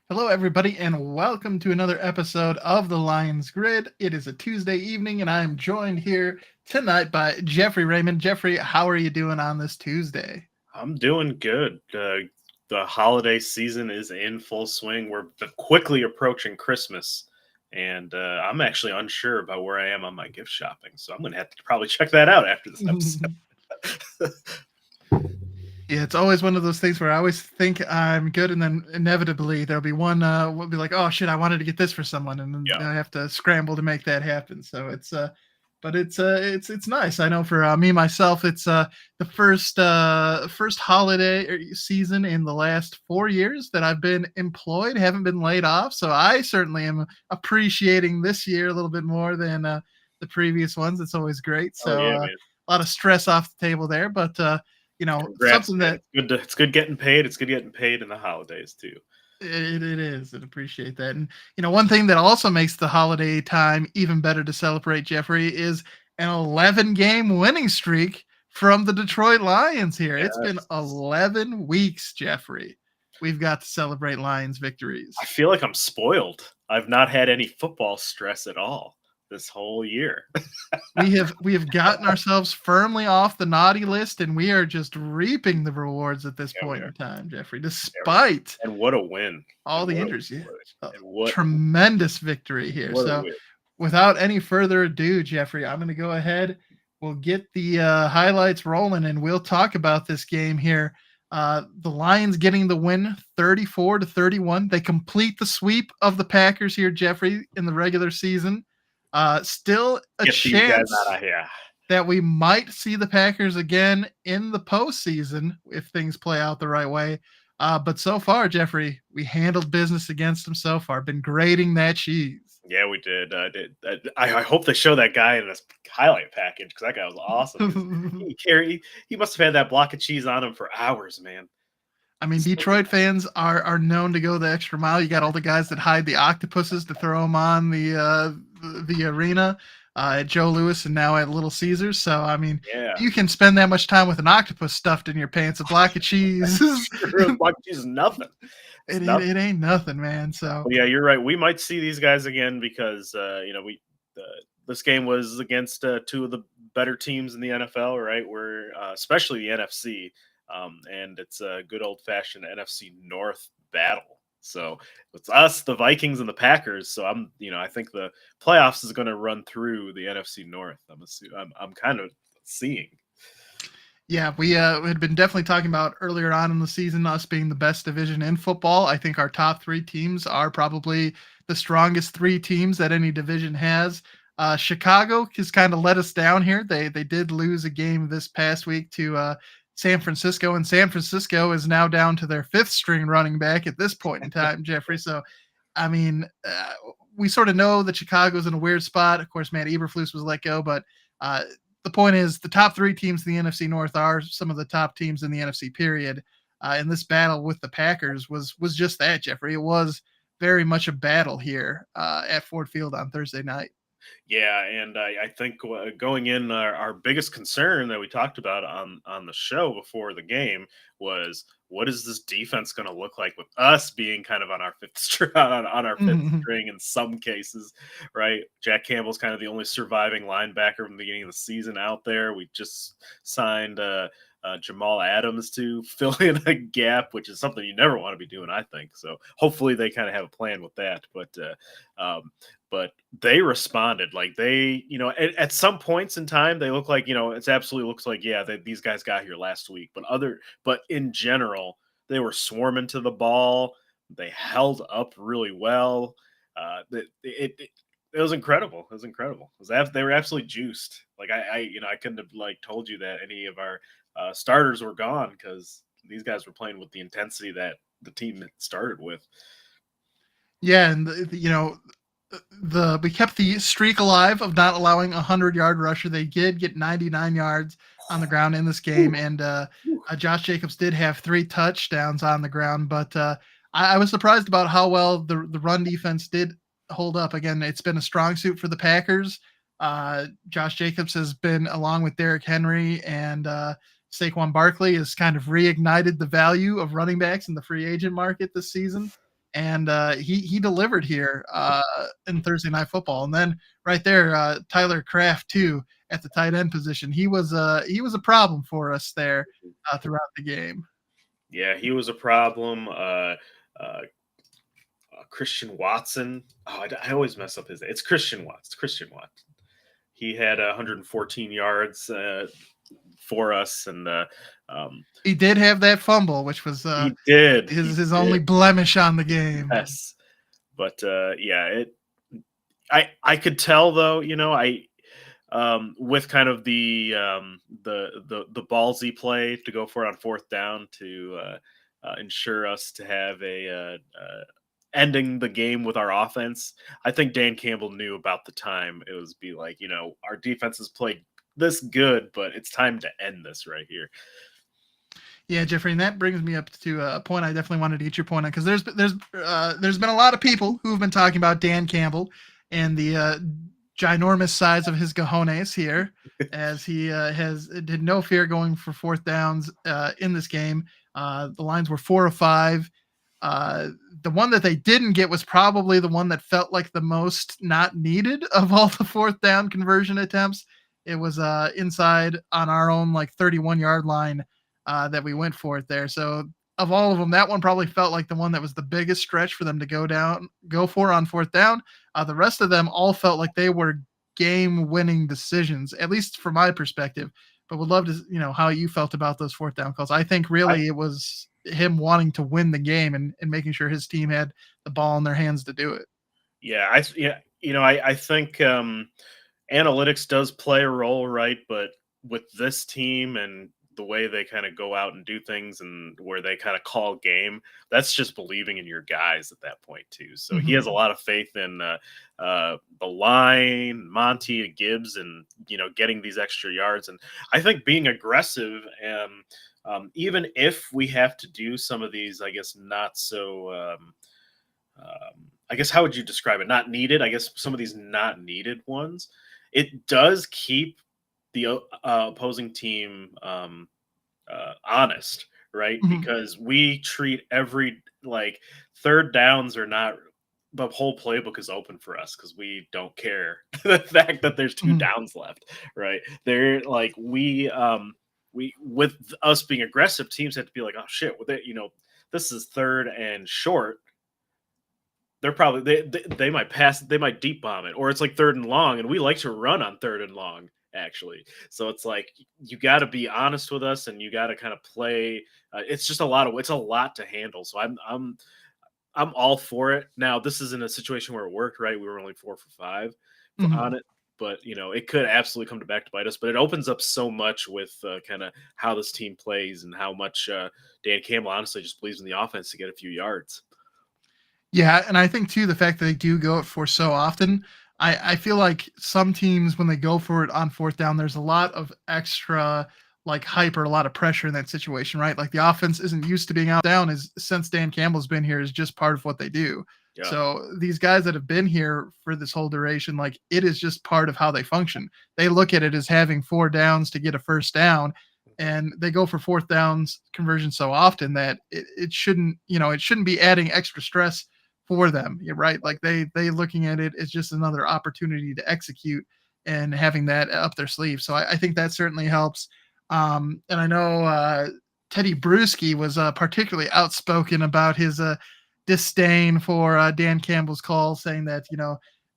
Hello, everybody, and welcome to another episode of the Lions Grid. It is a Tuesday evening, and I am joined here tonight by Jeffrey Raymond. Jeffrey, how are you doing on this Tuesday? I'm doing good. The holiday season is in full swing. We're quickly approaching Christmas, and I'm actually unsure about where I am on my gift shopping. So I'm going to have to probably check that out after this episode. Yeah, it's always one of those things where I always think I'm good, and then inevitably there'll be one. Will be like, "Oh shit, I wanted to get this for someone," and then Yeah. I have to scramble to make that happen. So but it's nice. I know for me myself, it's the first holiday season in the last 4 years that I've been employed, haven't been laid off. So I certainly am appreciating this year a little bit more than the previous ones. It's always great. Oh So yeah, man. a lot of stress off the table there, but Congrats, something man. that It's good getting paid. It's good getting paid in the holidays too. it is, and appreciate that. And one thing that also makes the holiday time even better to celebrate, Jeffrey, is an 11 game winning streak from the Detroit Lions here. It's been Yes. 11 weeks, Jeffrey. We've got to celebrate Lions I victories. feel like I'm spoiled. I've not had any football stress at all this whole year. We have gotten ourselves firmly off the naughty list, and we are just reaping the rewards at this Yeah, we point are. in time, Jeffrey, Yeah, despite and what a win! all And the what a injuries. Yeah, a and what tremendous victory here. what a So win! without any further ado, Jeffrey, I'm going to go ahead. We'll get the highlights rolling, and we'll talk about this game here. The Lions getting the win, 34-31. They complete the sweep of the Packers here, Jeffrey, in the regular season. Still a Get these guys chance out of here. that we might see the Packers again in the postseason if things play out the right way. But so far, Jeffrey, we handled business against them so far. Been grading that cheese. Yeah, we did. I did. I hope they show that guy in this highlight package because that guy was awesome. He must have had that block of cheese on him for hours, man. I mean, So Detroit fans are known to go the extra mile. You got all the guys that hide the octopuses to throw them on the arena at Joe Louis and now at Little Caesars. So I mean, yeah, you can spend that much time with an octopus stuffed in your pants. A block of cheese, block of cheese is nothing. It's it, it nothing. it ain't nothing, man. So Well, yeah, you're right. We might see these guys again because we this game was against two of the better teams in the NFL, right? We're especially the NFC, and it's a good old fashioned NFC North battle. So it's us, the Vikings, and the Packers. So I think the playoffs is going to run through the NFC North. I'm kind of seeing. yeah, we had been definitely talking about earlier on in the season us being the best division in football. I think our top three teams are probably the strongest three teams that any division has. Chicago has kind of let us down here. They did lose a game this past week to San Francisco, and San Francisco is now down to their fifth string running back at this point in time, Jeffrey. So, I mean, we sort of know that Chicago's in a weird spot. Of course, Matt Eberflus was let go, but uh, the point is the top three teams in the NFC North are some of the top teams in the NFC period. And this battle with the Packers was just that, Jeffrey. It was very much a battle here at Ford Field on Thursday night. Yeah, and I think going in, our biggest concern that we talked about on the show before the game was what is this defense going to look like with us being kind of on our fifth on our fifth Mhm. string in some cases, right? Jack Campbell's kind of the only surviving linebacker from the beginning of the season out there. We just signed Jamal Adams to fill in a gap, which is something you never want to be doing, I think. So hopefully they kind of have a plan with that, but they responded like at some points in time they look like it's absolutely looks like these guys got here last week, but in general they were swarming to the ball. They held up really well. It was incredible. It was incredible. They were absolutely juiced. Like I couldn't have like told you that any of our starters were gone because these guys were playing with the intensity that the team started with. Yeah, and the we kept the streak alive of not allowing a 100-yard rusher. They did get 99 yards on the ground in this game, and Josh Jacobs did have 3 touchdowns on the ground. But I was surprised about how well the run defense did hold up. Again, it's been a strong suit for the Packers. Josh Jacobs has been, along with Derrick Henry and Saquon Barkley, has kind of reignited the value of running backs in the free agent market this season. and he delivered here in Thursday Night Football. And then right there, Tyler Kraft too at the tight end position. He was a problem for us there throughout the game. Yeah, he was a problem. Uh, Christian Watson. Oh, I always mess up his name. It's Christian Watts. It's Christian Watts. He had 114 yards for us, and He did have that fumble, which was he did. his only blemish on the game. Yes, but yeah, I could tell though. With kind of the ballsy play to go for it on fourth down to ensure us to have a ending the game with our offense. I think Dan Campbell knew about the time it was be like, our defense has played this good, but it's time to end this right here. Yeah, Jeffrey, and that brings me up to a point I definitely wanted to get your point on, because there's been a lot of people who have been talking about Dan Campbell and the ginormous size of his cojones here, as he did no fear going for fourth downs in this game. The lines were 4 of 5. The one that they didn't get was probably the one that felt like the most not needed of all the fourth down conversion attempts. It was inside on our own 31-yard line that we went for it there. So of all of them, that one probably felt like the one that was the biggest stretch for them to go for on fourth down. The rest of them all felt like they were game-winning decisions, at least from my perspective. But would love to, how you felt about those fourth down calls. I think really it was him wanting to win the game and making sure his team had the ball in their hands to do it. Yeah, I think analytics does play a role, right? But with this team and the way they kind of go out and do things and where they kind of call game, that's just believing in your guys at that point too. So he has a lot of faith in the line, Monty, Gibbs, and getting these extra yards. And I think being aggressive, even if we have to do some of these, I guess not so. I guess how would you describe it? Not needed. I guess some of these not needed ones. It does keep the opposing team honest, right? Because we treat every third downs are not, the whole playbook is open for us because we don't care the fact that there's 2 downs left, right? They're we with us being aggressive, teams have to be like, oh shit, with it, this is third and short. They're probably they might pass, they might deep bomb it, or it's third and long, and we like to run on third and long actually. So it's you got to be honest with us, and you got to kind of play. It's just it's a lot to handle. So I'm all for it. Now this isn't a situation where it worked, right? We were only 4 for 5 on it, but it could absolutely come back to bite us. But it opens up so much with kind of how this team plays and how much Dan Campbell honestly just believes in the offense to get a few yards. Yeah, and I think too the fact that they do go it for so often, I feel like some teams when they go for it on fourth down, there's a lot of extra hype or a lot of pressure in that situation, right? Like the offense isn't used to being out down is since Dan Campbell's been here is just part of what they do. Yeah. So these guys that have been here for this whole duration, it is just part of how they function. They look at it as having 4 downs to get a first down, and they go for fourth downs conversion so often that it shouldn't, it shouldn't be adding extra stress for them. You're right. They looking at it as just another opportunity to execute and having that up their sleeve. So I think that certainly helps. And I know Teddy Bruschi was particularly outspoken about his disdain for Dan Campbell's call, saying that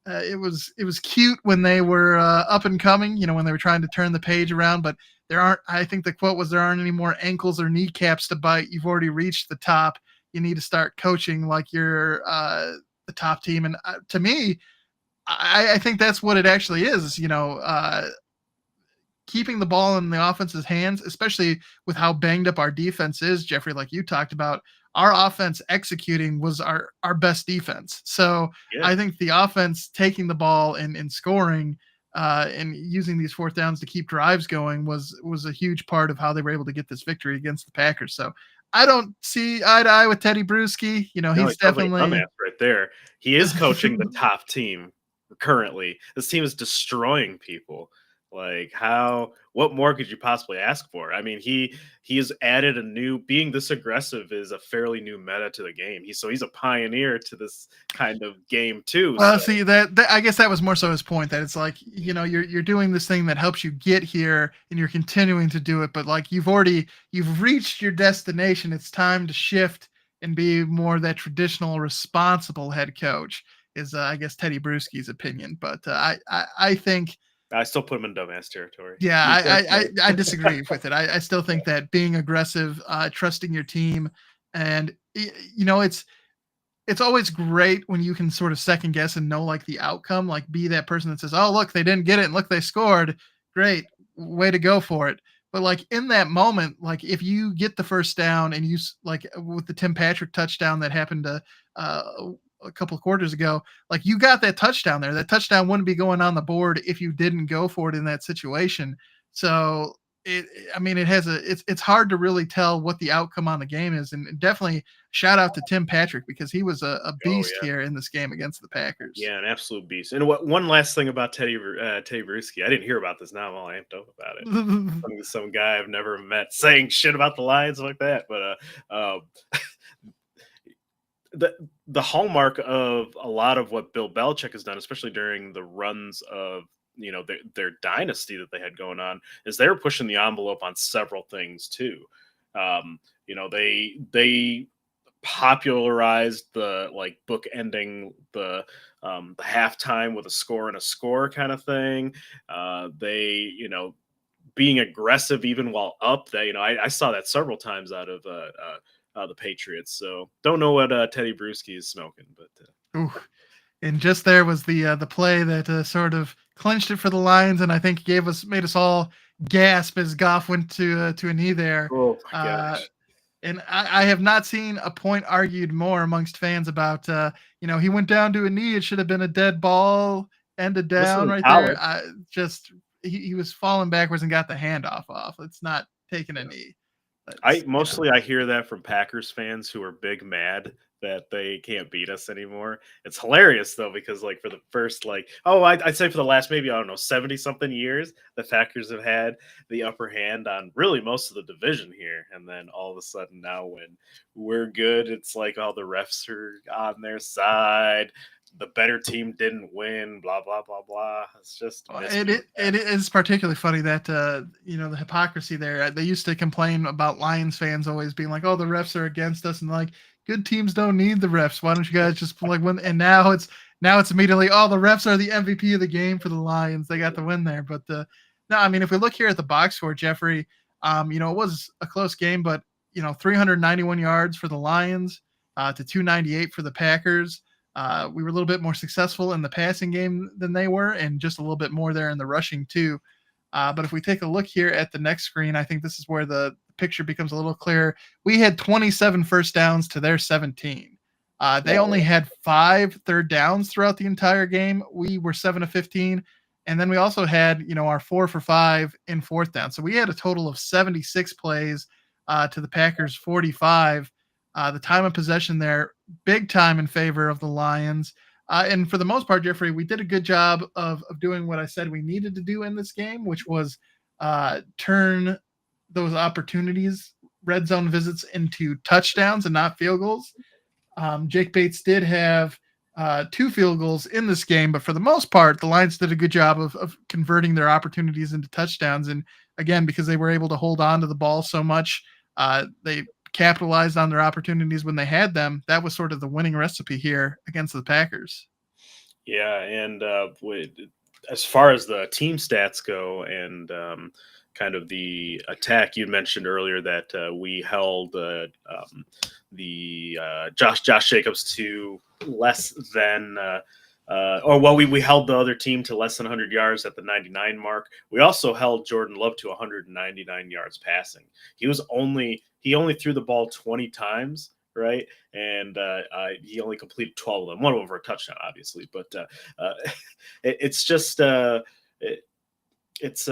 it was cute when they were up and coming, when they were trying to turn the page around, but there aren't. I think the quote was, "There aren't any more ankles or kneecaps to bite. You've already reached the top. You need to start coaching like you're the top team." And to me, I think that's what it actually is. Keeping the ball in the offense's hands, especially with how banged up our defense is, Jeffrey, like you talked about, our offense executing was our best defense. So Yeah. I think the offense taking the ball and scoring and using these fourth downs to keep drives going was a huge part of how they were able to get this victory against the Packers. So I don't see eye to eye with Teddy Bruschi. He's definitely right there. He is coaching the top team currently. This team is destroying people. Like what more could you possibly ask for? I mean, he has added a new being this aggressive is a fairly new meta to the game. He's a pioneer to this kind of game too. Well, So see that I guess that was more so his point that it's like, you're doing this thing that helps you get here and you're continuing to do it, but like you've reached your destination. It's time to shift and be more that traditional responsible head coach is I guess Teddy Bruschi's opinion, but I think I still put him in dumbass territory. yeah, Me personally. I disagree with it. I still think that being aggressive, trusting your team, and it's always great when you can sort of second guess and know like the outcome, like be that person that says, "Oh, look, they didn't get it, and look, they scored. Great, way to go for it." But like in that moment, like if you get the first down and like with the Tim Patrick touchdown that happened uh, a couple of quarters ago, like you got that touchdown there. That touchdown wouldn't be going on the board if you didn't go for it in that situation. So it, I mean, it's hard to really tell what the outcome on the game is, and definitely shout out to Tim Patrick because he was a Oh beast yeah. here in this game against the Packers. Yeah, an absolute beast. And one last thing about Teddy Bruschi, I didn't hear about this. Now I'm all amped up about it. Some guy I've never met saying shit about the Lions like that. But the the hallmark of a lot of what Bill Belichick has done, especially during the runs of their dynasty that they had going on, is they were pushing the envelope on several things too. They popularized the like book ending the halftime with a score and a score kind of thing. They being aggressive even while up. That I saw that several times out of the Patriots. So don't know what Teddy Bruschi is smoking, but Ooh. And just there was the play that sort of clinched it for the Lions, and I think made us all gasp as Goff went to a knee there. oh my Uh, gosh, and I have not seen a point argued more amongst fans about he went down to a knee. It should have been a dead ball, ended this is down in right there. college. Just he was falling backwards and got the handoff off. It's not taking a Yeah. knee. I That's mostly I hear that from Packers fans who are big mad that they can't beat us anymore. It's hilarious though because like for the first I'd say for the last maybe I don't know 70 something years the Packers have had the upper hand on really most of the division here, and then all of a sudden now when we're good, it's like all the refs are on their side. The better team didn't win. Blah blah blah blah. It's just Well, miss It, me it with it is particularly funny that the hypocrisy there. They used to complain about Lions fans always being like, "Oh, the refs are against us," and like, good teams don't need the refs. Why don't you guys just like win? And now it's immediately, oh, the refs are the MVP of the game for the Lions. They got the win there. But no, I mean, if we look here at the box score, Jeffrey, it was a close game, but 391 yards for the Lions, to 298 for the Packers. We were a little bit more successful in the passing game than they were, and just a little bit more there in the rushing too. But if we take a look here at the next screen, I think this is where the picture becomes a little clearer. We had 27 first downs to their 17. They only that. had 5 third downs throughout the entire game. We were 7 of 15. And then we also had, our 4 for 5 in fourth down. So we had a total of 76 plays to the Packers 45. The time of possession there, big time in favor of the Lions. And for the most part, Jeffrey, we did a good job of doing what I said we needed to do in this game, which was turn those opportunities, red zone visits, into touchdowns and not field goals. Jake Bates did have 2 field goals in this game, but for the most part, the Lions did a good job of converting their opportunities into touchdowns. And again, because they were able to hold on to the ball so much, they capitalized on their opportunities when they had them. That was sort of the winning recipe here against the Packers. Yeah, and as far as the team stats go, and kind of the attack, you mentioned earlier that we held the Josh Jacobs to less than. We held the other team to less than 100 yards at the 99 mark. We also held Jordan Love to 199 yards passing. He only threw the ball 20 times, right? And he only completed 12 of them. One of them for a touchdown, obviously. But it's just it's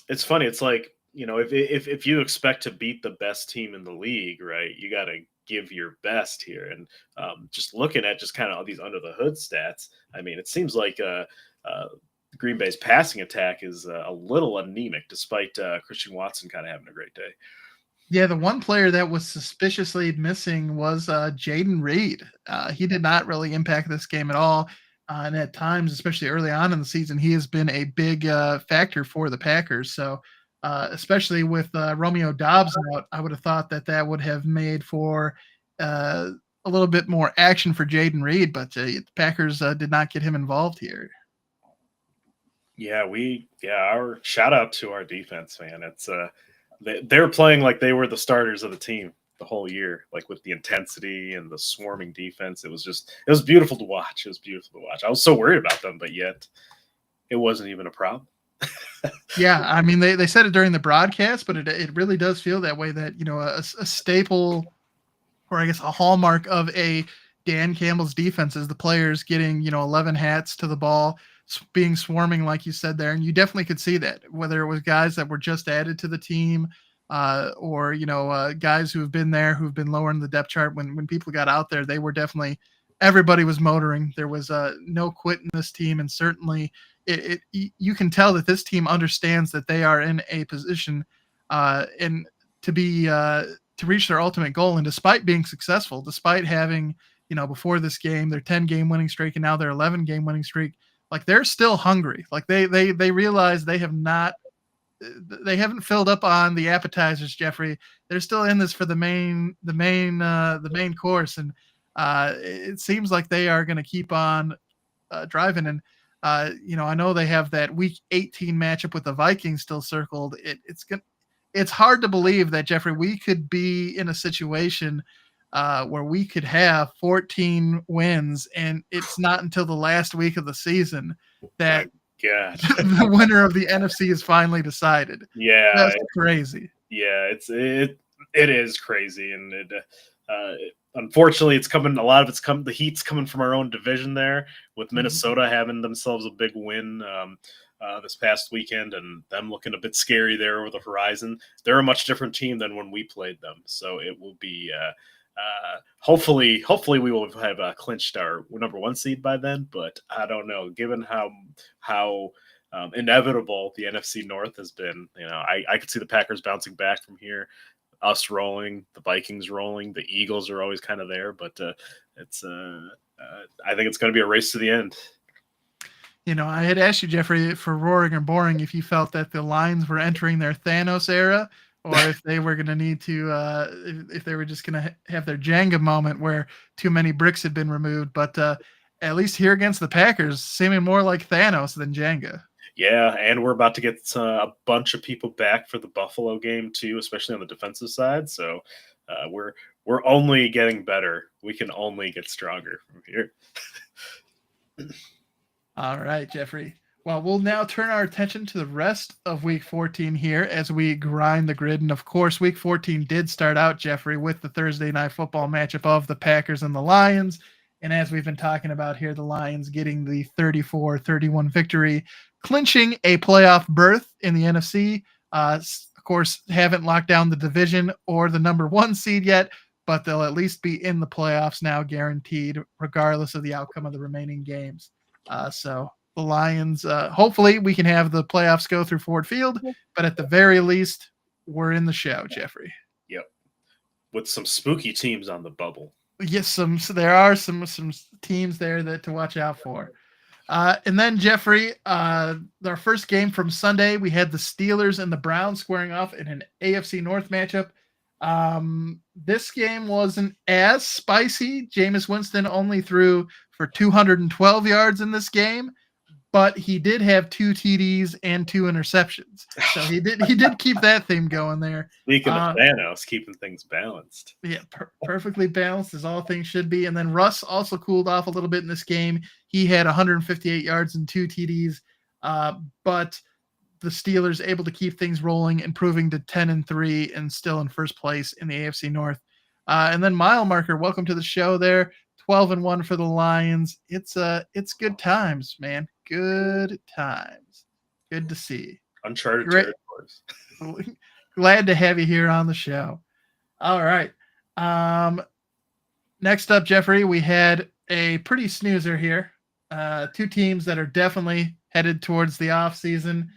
it's funny. It's like if you expect to beat the best team in the league, right? You got to give your best here. And just looking at just kind of all these under the hood stats, I mean, it seems like Green Bay's passing attack is a little anemic, despite Christian Watson kind of having a great day. Yeah, the one player that was suspiciously missing was Jaden Reed. He did not really impact this game at all. And at times, especially early on in the season, he has been a big factor for the Packers. So, especially with Romeo Dobbs out, I would have thought that that would have made for a little bit more action for Jaden Reed, but the Packers did not get him involved here. Yeah, our shout out to our defense, man. It's they're playing like they were the starters of the team the whole year, like with the intensity and the swarming defense. It was beautiful to watch. It was beautiful to watch. I was so worried about them, but yet it wasn't even a problem. Yeah, I mean they said it during the broadcast, but it really does feel that way. That a staple, or I guess a hallmark of a Dan Campbell's defense is the players getting 11 hats to the ball, being swarming like you said there, and you definitely could see that whether it was guys that were just added to the team, or guys who have been there who've been lower in the depth chart. When people got out there, they were definitely everybody was motoring. There was no quit in this team, and certainly you can tell that this team understands that they are in a position and to be to reach their ultimate goal. And despite being successful, despite having before this game their 10-game winning streak and now their 11-game winning streak, like they're still hungry. Like they realize they haven't filled up on the appetizers, Jeffrey. They're still in this for the main course, and it seems like they are going to keep on driving. And I know they have that Week 18 matchup with the Vikings still circled. It's hard to believe that, Jeffrey, we could be in a situation where we could have 14 wins, and it's not until the last week of the season that the winner of the NFC is finally decided. Yeah, That's crazy. Yeah, it is crazy, and unfortunately, it's coming. A lot of the heat's coming from our own division there, with Minnesota having themselves a big win this past weekend, and them looking a bit scary there over the horizon. They're a much different team than when we played them, so it will be. Hopefully we will have clinched our number 1 seed by then, but I don't know. Given how inevitable the NFC North has been, I could see the Packers bouncing back from here, us rolling, the Vikings rolling, the Eagles are always kind of there, but it's I think it's going to be a race to the end. I had asked you, Jeffrey, for roaring or boring, if you felt that the Lions were entering their Thanos era, or if they were going to need to, if they were just going to have their Jenga moment where too many bricks had been removed. But at least here against the Packers, seeming more like Thanos than Jenga. Yeah, and we're about to get a bunch of people back for the Buffalo game too, especially on the defensive side. So we're only getting better. We can only get stronger from here. All right, Jeffrey. Well, we'll now turn our attention to the rest of Week 14 here as we grind the grid. And of course, Week 14 did start out, Jeffrey, with the Thursday Night Football matchup of the Packers and the Lions. And as we've been talking about here, the Lions getting the 34-31 victory, clinching a playoff berth in the NFC. Of course, haven't locked down the division or the number 1 seed yet, but they'll at least be in the playoffs now, guaranteed, regardless of the outcome of the remaining games. So the Lions, hopefully we can have the playoffs go through Ford Field, but at the very least, we're in the show, Jeffrey. Yep. With some spooky teams on the bubble. Yes, there are some teams there that to watch out for. And then, Jeffrey, our first game from Sunday, we had the Steelers and the Browns squaring off in an AFC North matchup. This game wasn't as spicy. Jameis Winston only threw for 212 yards in this game, but he did have 2 TDs and 2 interceptions. So he did keep that theme going there. Speaking of Thanos, keeping things balanced. Yeah, perfectly balanced as all things should be. And then Russ also cooled off a little bit in this game. He had 158 yards and 2 TDs, but the Steelers able to keep things rolling, improving to 10-3 and still in first place in the AFC North. And then Mile Marker, welcome to the show there. 12-1 for the Lions. It's good times, man. Good times. Good to see. Uncharted territories. Glad to have you here on the show. All right. Next up, Jeffrey, we had a pretty snoozer here. 2 teams that are definitely headed towards the off season,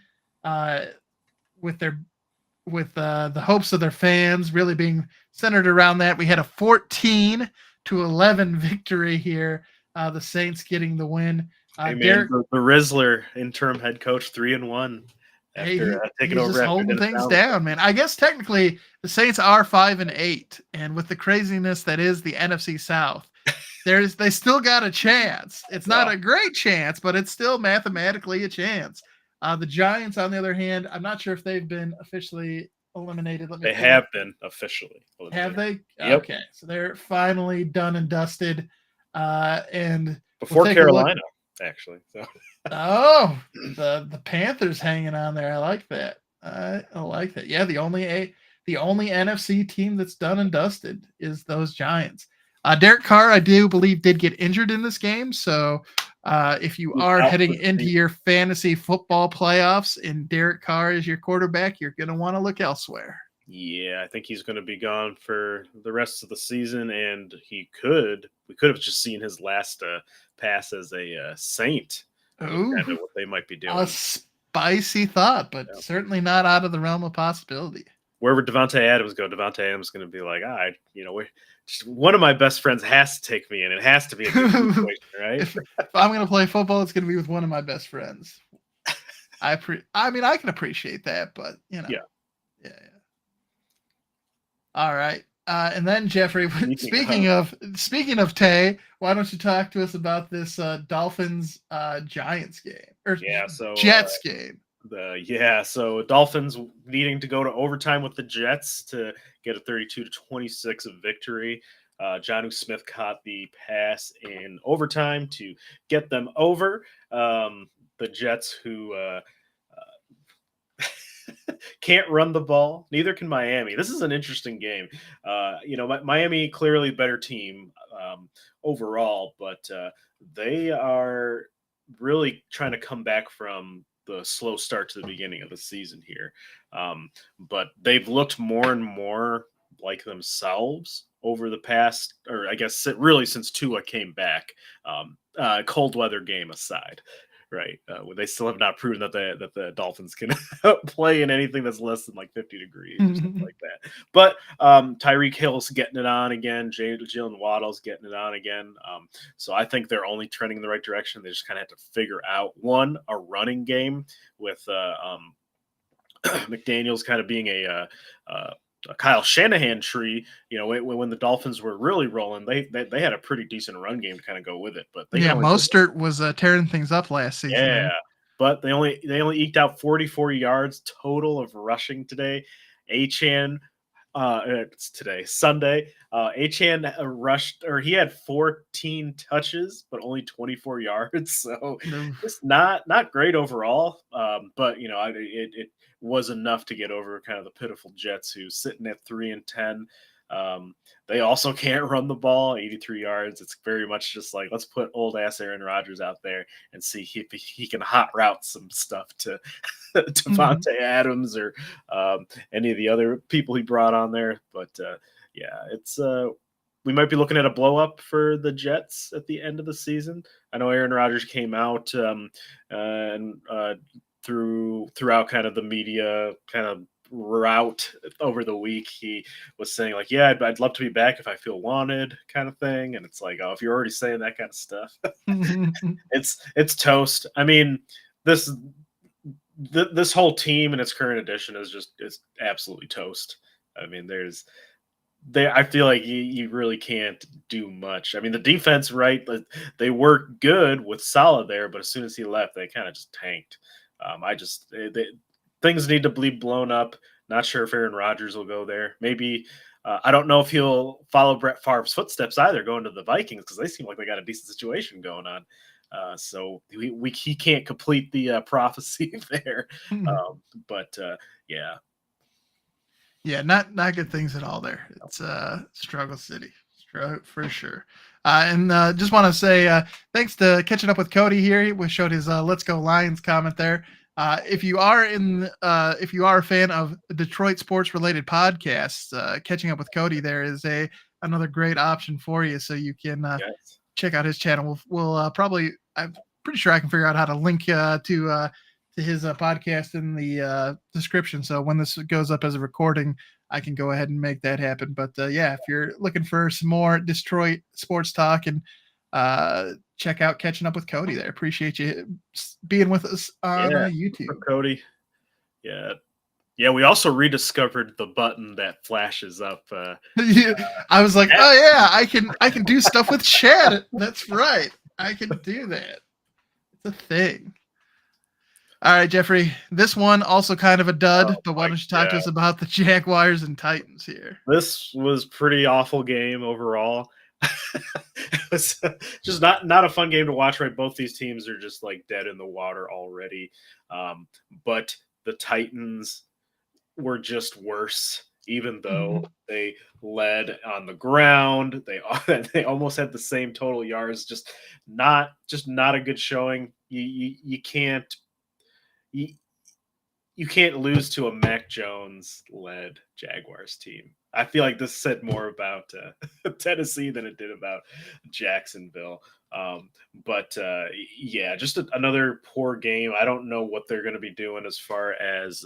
with the hopes of their fans really being centered around that. We had a 14-11 victory here. The Saints getting the win. Hey man, Derek, the Rizzler, interim head coach, 3-1 hey, after taking he's just over after holding Dennis things Allen. down, man. I guess technically the Saints are 5-8, and with the craziness that is the NFC South, they still got a chance. It's not a great chance, but it's still mathematically a chance. The Giants, on the other hand, I'm not sure if they've been officially eliminated. They have been officially Have eliminated. they? Yep. Okay, so they're finally done and dusted. And Before we'll Carolina, actually. So. Oh, the Panthers hanging on there. I like that. I like that. Yeah, the only NFC team that's done and dusted is those Giants. Derek Carr, I do believe, did get injured in this game. So if you are heading into your fantasy football playoffs and Derek Carr is your quarterback, you're going to want to look elsewhere. Yeah, I think he's going to be gone for the rest of the season, and we could have just seen his last pass as a Saint. Ooh, kind of what they might be doing. A spicy thought, but certainly not out of the realm of possibility. Wherever Devontae Adams go, Devontae Adams is going to be like, one of my best friends has to take me in. It has to be a good situation, right? If I'm going to play football, it's going to be with one of my best friends. I can appreciate that, but yeah. All right. And then Jeffrey, speaking of Tay, why don't you talk to us about this Dolphins Giants game or Jets game? So Dolphins needing to go to overtime with the Jets to get a 32-26 victory. Jonnu Smith caught the pass in overtime to get them over. The Jets, who can't run the ball. Neither can Miami. This is an interesting game. Miami clearly better team overall, but they are really trying to come back from the slow start to the beginning of the season here. But they've looked more and more like themselves over the past, or I guess really since Tua came back, cold weather game aside. Right. They still have not proven that the Dolphins can play in anything that's less than like 50 degrees or something like that. But Tyreek Hill's getting it on again. Jalen Waddle's getting it on again. So I think they're only trending in the right direction. They just kind of have to figure out a running game with McDaniels kind of being a Kyle Shanahan tree. When the Dolphins were really rolling, they had a pretty decent run game to kind of go with it. But Mostert was tearing things up last season. Yeah, but they only eked out 44 yards total of rushing today. Achane, it's today, Sunday. Achane rushed, or he had 14 touches, but only 24 yards. So it's not great overall. But it was enough to get over kind of the pitiful Jets, who sitting at 3-10. They also can't run the ball, 83 yards. It's very much just like, let's put old ass Aaron Rodgers out there and see if he can hot route some stuff to Devontae Adams or any of the other people he brought on there. But it's we might be looking at a blow up for the Jets at the end of the season. I know Aaron Rodgers came out and throughout kind of the media kind of route over the week, he was saying like, I'd love to be back if I feel wanted, kind of thing. And it's like, if you're already saying that kind of stuff, it's toast. I mean, this whole team in its current edition is absolutely toast. I mean, I feel like you really can't do much. I mean, the defense, right? They were good with Salah there, but as soon as he left, they kind of just tanked. Things need to be blown up. Not sure if Aaron Rodgers will go there. Maybe I don't know if he'll follow Brett Favre's footsteps either, going to the Vikings, because they seem like they got a decent situation going on. So he can't complete the prophecy there. Yeah, not good things at all there. It's struggle city, for sure. And just want to say thanks to catching up with Cody here. We showed his "Let's Go Lions" comment there. If you are a fan of Detroit sports related podcasts, catching up with Cody there is another great option for you. So you can check out his channel. We'll probably, pretty sure I can figure out how to link to his podcast in the description. So when this goes up as a recording, I can go ahead and make that happen. But yeah, if you're looking for some more Detroit sports talk, and check out Catching Up with Cody there. Appreciate you being with us on YouTube. Cody. Yeah. Yeah, we also rediscovered the button that flashes up. I was like, oh yeah, I can do stuff with chat. That's right. I can do that. It's a thing. All right, Jeffrey. This one also kind of a dud, but why don't you talk to us about the Jaguars and Titans here? This was pretty awful game overall. It was just not a fun game to watch, right? Both these teams are just like dead in the water already. But the Titans were just worse, even though they led on the ground. They almost had the same total yards. Just not a good showing. You can't lose to a Mac Jones led Jaguars team. I feel like this said more about Tennessee than it did about Jacksonville. But yeah, just another poor game. I don't know what they're going to be doing as far as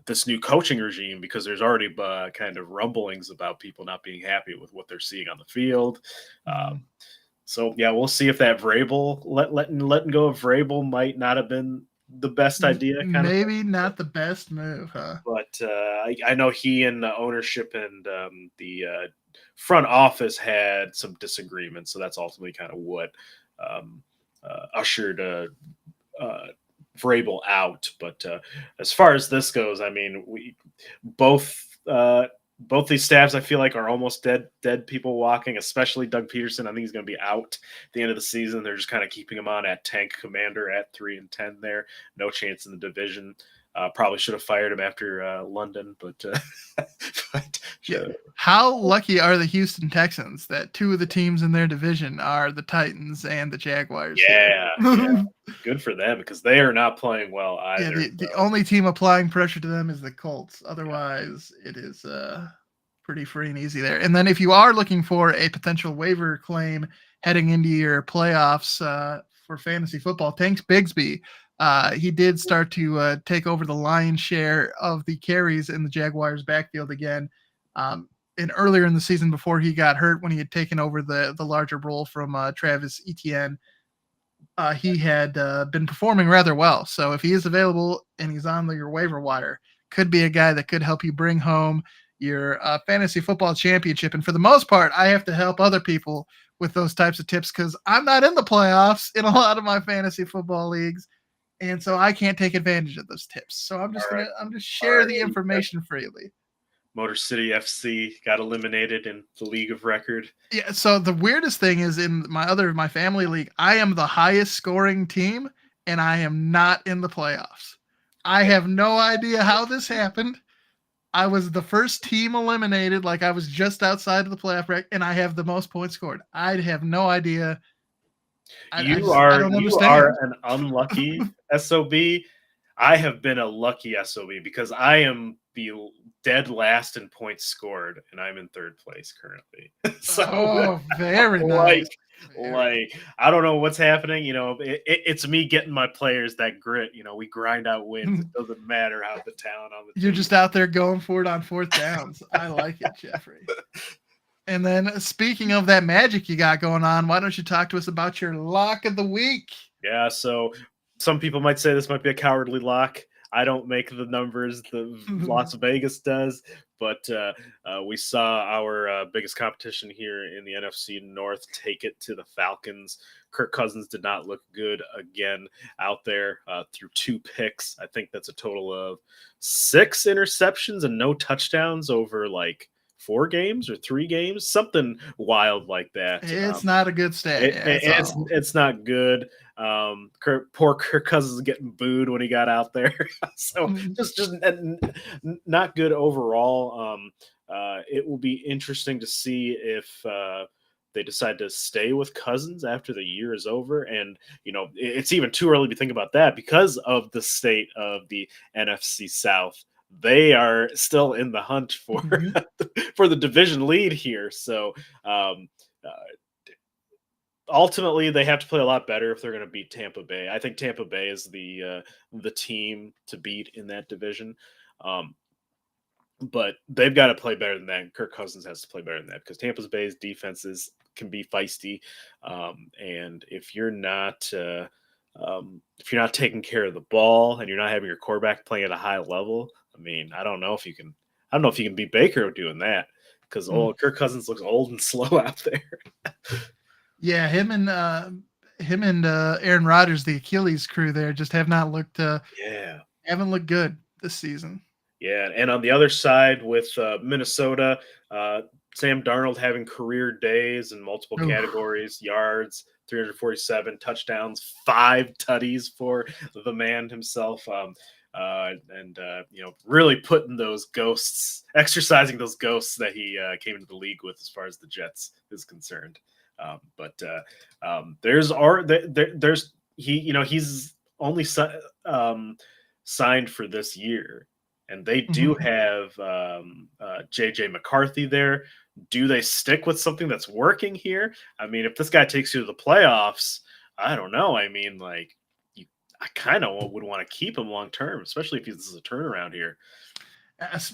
this new coaching regime, because there's already kind of rumblings about people not being happy with what they're seeing on the field. So yeah, we'll see if that Vrabel letting go of Vrabel might not have been the best idea. Maybe not the best move, huh? But I know he and the ownership and the front office had some disagreements, so that's ultimately kind of what ushered Vrabel out. But as far as this goes, I mean, we both these staffs, I feel like, are almost dead people walking, especially Doug Peterson. I think he's going to be out at the end of the season. They're just kind of keeping him on at tank commander at 3-10 there. No chance in the division. Probably should have fired him after London, but yeah. How lucky are the Houston Texans that two of the teams in their division are the Titans and the Jaguars? Yeah. Good for them, because they are not playing well either. Yeah, the only team applying pressure to them is the Colts. Otherwise, it is pretty free and easy there. And then if you are looking for a potential waiver claim heading into your playoffs for fantasy football, Tanks Bigsby, he did start to take over the lion's share of the carries in the Jaguars backfield again. And earlier in the season, before he got hurt, when he had taken over the larger role from Travis Etienne, he had been performing rather well. So if he is available and he's on your waiver wire, could be a guy that could help you bring home your fantasy football championship. And for the most part, I have to help other people with those types of tips, because I'm not in the playoffs in a lot of my fantasy football leagues. And so I can't take advantage of those tips. So I'm just share the information freely. Motor City FC got eliminated in the League of Record. Yeah. So the weirdest thing is, in my family league, I am the highest scoring team and I am not in the playoffs. I have no idea how this happened. I was the first team eliminated. Like, I was just outside of the playoff rec, and I have the most points scored. I have no idea. You are an unlucky SOB. I have been a lucky SOB, because I am the dead last in points scored, and I'm in third place currently. So very nice. Like, I don't know what's happening. It's me getting my players that grit. We grind out wins. It doesn't matter how the talent on the team. You're just out there going for it on fourth downs. I like it, Jeffrey. And then, speaking of that magic you got going on, why don't you talk to us about your lock of the week? Yeah, so some people might say this might be a cowardly lock. I don't make the numbers that Las Vegas does, but we saw our biggest competition here in the NFC North take it to the Falcons. Kirk Cousins did not look good again out there through 2 picks. I think that's a total of 6 interceptions and no touchdowns over like 4 games or 3 games, something wild like that. It's not a good stat. It's not good. Poor Kirk Cousins is getting booed when he got out there. So just not good overall. It will be interesting to see if they decide to stay with Cousins after the year is over. And, it's even too early to think about that because of the state of the NFC South. They are still in the hunt for for the division lead here. So ultimately they have to play a lot better if they're going to beat Tampa Bay. I think Tampa Bay is the team to beat in that division. Um, but they've got to play better than that. And Kirk Cousins has to play better than that because Tampa Bay's defenses can be feisty, and if you're not taking care of the ball and you're not having your quarterback playing at a high level, I mean, I don't know if you can. I don't know if you can beat Baker doing that because Mm. Kirk Cousins looks old and slow out there. Yeah, him and Aaron Rodgers, the Achilles crew there, just have not looked Yeah. haven't looked good this season. Yeah, and on the other side with Minnesota, uh, Sam Darnold having career days in multiple Oof. categories: yards, 347 touchdowns, 5 tutties for the man himself, and really putting those ghosts, exercising those ghosts that he came into the league with, as far as the Jets is concerned. There's he's only signed for this year, and they do Mhm. have JJ McCarthy there. Do they stick with something that's working here? I mean, if this guy takes you to the playoffs, I don't know. I mean, like, I kind of would want to keep him long term, especially if this is a turnaround here.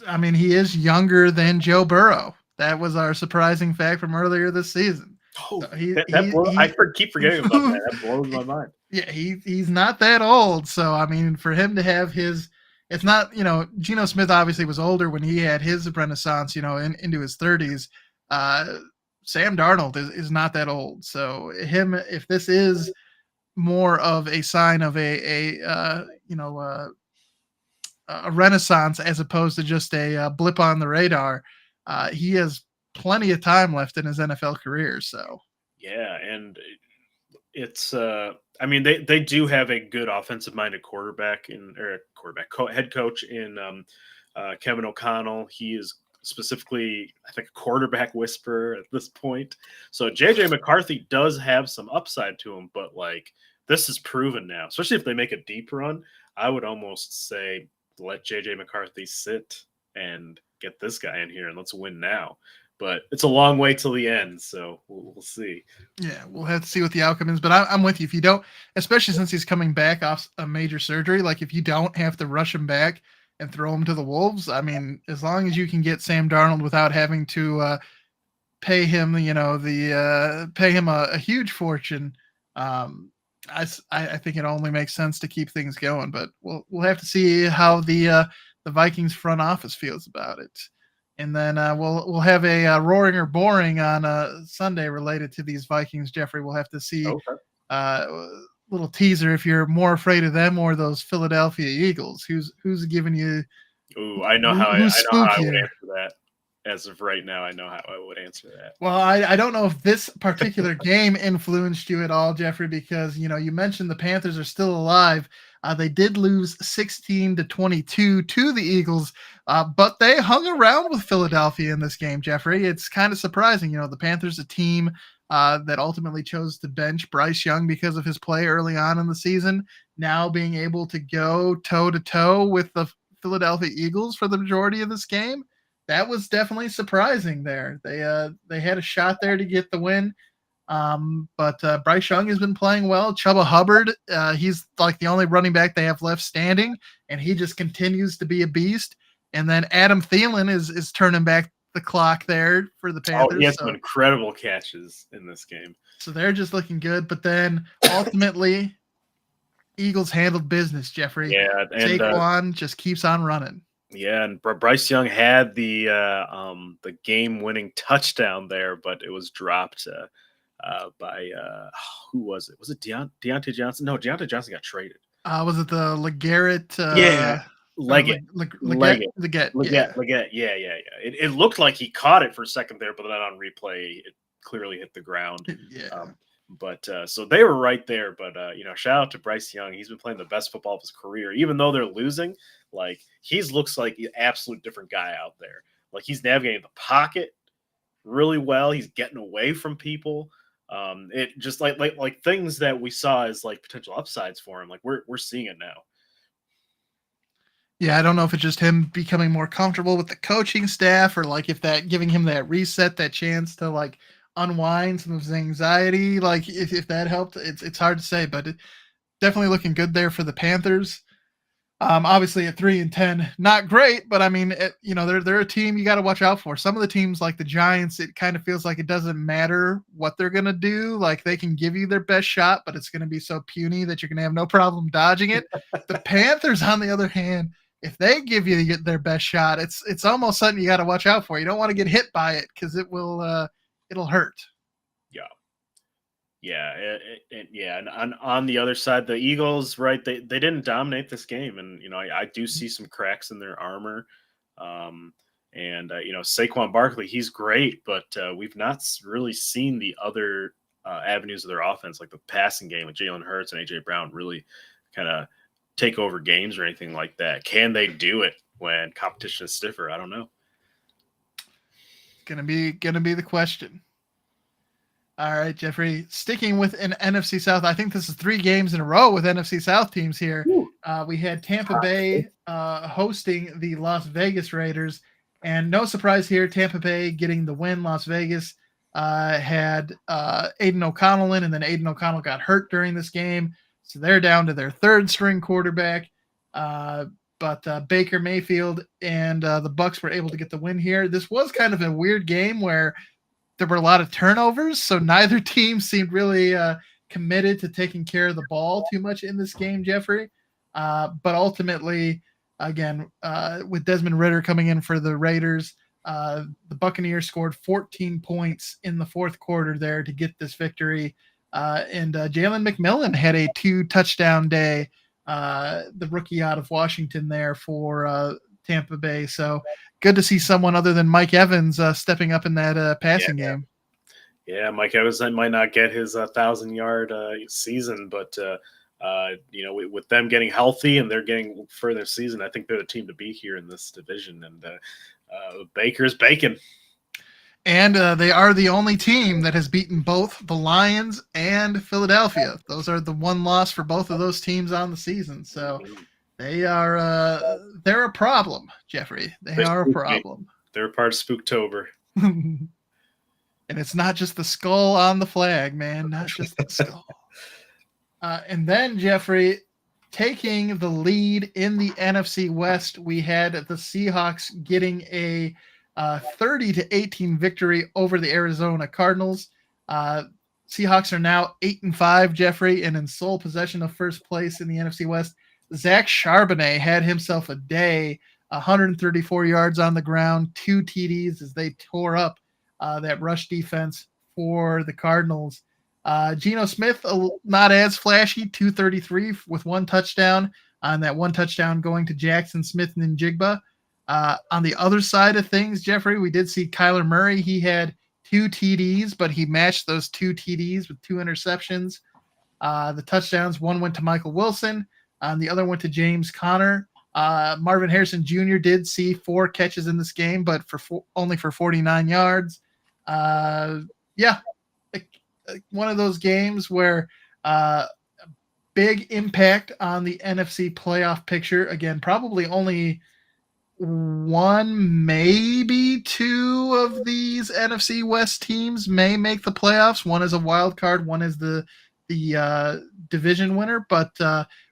I mean, he is younger than Joe Burrow. That was our surprising fact from earlier this season. Oh, So he that he blow, I he keep forgetting about that. That blows my mind. yeah, he's not that old. So I mean, for him to have his, it's not, Geno Smith obviously was older when he had his renaissance, into his 30s. Uh, Sam Darnold is not that old. So him, if this is more of a sign of a renaissance as opposed to just a blip on the radar, he has plenty of time left in his NFL career. So Yeah, and it's I mean, they do have a good offensive minded quarterback head coach in Kevin O'Connell. He is specifically, I think, a quarterback whisperer at this point. So JJ McCarthy does have some upside to him, but like, this is proven now, especially if they make a deep run. I would almost say let JJ McCarthy sit and get this guy in here and let's win now. But it's a long way till the end, so we'll see. yeah, we'll have to see what the outcome is. But I'm with you. If you don't, especially since he's coming back off a major surgery, like if you don't have to rush him back and throw him to the wolves, I mean, as long as you can get Sam Darnold without having to pay him, pay him a huge fortune. Um, I think it only makes sense to keep things going. But we'll have to see how the Vikings front office feels about it. And then we'll have a roaring or boring on Sunday related to these Vikings. Jeffrey, we'll have to see Okay. uh, little teaser if you're more afraid of them or those Philadelphia Eagles. Who's giving you Ooh, I know who's I know how I would spookier? answer that. As of right now, I know how I would answer that. Well, I don't know if this particular game influenced you at all, Jeffrey, because you mentioned the Panthers are still alive. They did lose 16-22 to the Eagles, but they hung around with Philadelphia in this game, Jeffrey. It's kind of surprising. The Panthers, a team that ultimately chose to bench Bryce Young because of his play early on in the season, now being able to go toe to toe with the Philadelphia Eagles for the majority of this game. That was definitely surprising there. They had a shot there to get the win. But Bryce Young has been playing well. Chuba Hubbard, he's like the only running back they have left standing, and he just continues to be a beast. And then Adam Thielen is turning back the clock there for the Oh, he Panthers. had some incredible catches in this game. So they're just looking good. But then ultimately, Eagles handled business, Jeffrey. Yeah, and Saquon just keeps on running. Bryce Young had the game-winning touchdown there, but it was dropped by who was it? Was it Deontay Johnson? No, Deontay Johnson got traded. Was it the Legarrette? Yeah, Or Leggett, Leggett? Leggett, Leggett, Leggett, yeah. Leggett. Yeah. It looked like he caught it for a second there, but then on replay, it clearly hit the ground. Yeah. But so they were right there. But shout out to Bryce Young. He's been playing the best football of his career, even though they're losing. Like, looks like an absolute different guy out there. Like, he's navigating the pocket really well. He's getting away from people. It just like things that we saw as like potential upsides for him. Like, we're seeing it now. Yeah, I don't know if it's just him becoming more comfortable with the coaching staff or like if that giving him that reset, that chance to like unwind some of his anxiety. Like if that helped, it's hard to say, but definitely looking good there for the Panthers. Obviously at 3-10, not great, but I mean, they're a team you got to watch out for. Some of the teams like the Giants, it kind of feels like it doesn't matter what they're gonna do. Like they can give you their best shot, but it's gonna be so puny that you're gonna have no problem dodging it. The Panthers, on the other hand, if they give you their best shot, it's almost something you got to watch out for. You don't want to get hit by it because it'll hurt. Yeah. Yeah, yeah, and on the other side, the Eagles, right? They didn't dominate this game, and I do see some cracks in their armor. And Saquon Barkley, he's great, but we've not really seen the other avenues of their offense, like the passing game with Jalen Hurts and AJ Brown, really kind of take over games or anything like that. Can they do it when competition is stiffer? I don't know. Gonna be the question. All right, Jeffrey. Sticking with an NFC South, I think this is 3 games in a row with NFC South teams here. We had Tampa Bay hosting the Las Vegas Raiders, and no surprise here, Tampa Bay getting the win. Las Vegas had Aiden O'Connell in, and then Aiden O'Connell got hurt during this game, so they're down to their 3rd-string quarterback. But Baker Mayfield and the Bucs were able to get the win here. This was kind of a weird game where there were a lot of turnovers, so neither team seemed really committed to taking care of the ball too much in this game, Jeffrey. But ultimately, again, with Desmond Ridder coming in for the Raiders, the Buccaneers scored 14 points in the 4th quarter there to get this victory. And Jalen McMillan had a 2-touchdown day, the rookie out of Washington there for Tampa Bay. So good to see someone other than Mike Evans stepping up in that passing game. Yeah, Mike Evans might not get his 1,000-yard season, but with them getting healthy and they're getting further season, I think they're the team to beat here in this division. And Baker's baking. And they are the only team that has beaten both the Lions and Philadelphia. Those are the one loss for both of those teams on the season. So they're a problem, Jeffrey. They are a problem. They're part of Spooktober. And it's not just the skull on the flag, man. Not just the skull. And then, Jeffrey, taking the lead in the NFC West, we had the Seahawks getting a 30-18 victory over the Arizona Cardinals. Seahawks are now 8-5, Jeffrey, and in sole possession of first place in the NFC West. Zach Charbonnet had himself a day, 134 yards on the ground, 2 TDs as they tore up that rush defense for the Cardinals. Geno Smith, not as flashy, 233 with 1 touchdown, on that 1 touchdown going to Jackson Smith and Njigba. On the other side of things, Jeffrey, we did see Kyler Murray. He had 2 TDs, but he matched those 2 TDs with 2 interceptions. The touchdowns, one went to Michael Wilson, and the other went to James Conner. Marvin Harrison Jr. did see 4 catches in this game, but only for 49 yards. One of those games where big impact on the NFC playoff picture. Again, probably only 1, maybe 2 of these NFC West teams may make the playoffs. One is a wild card, one is the division winner. But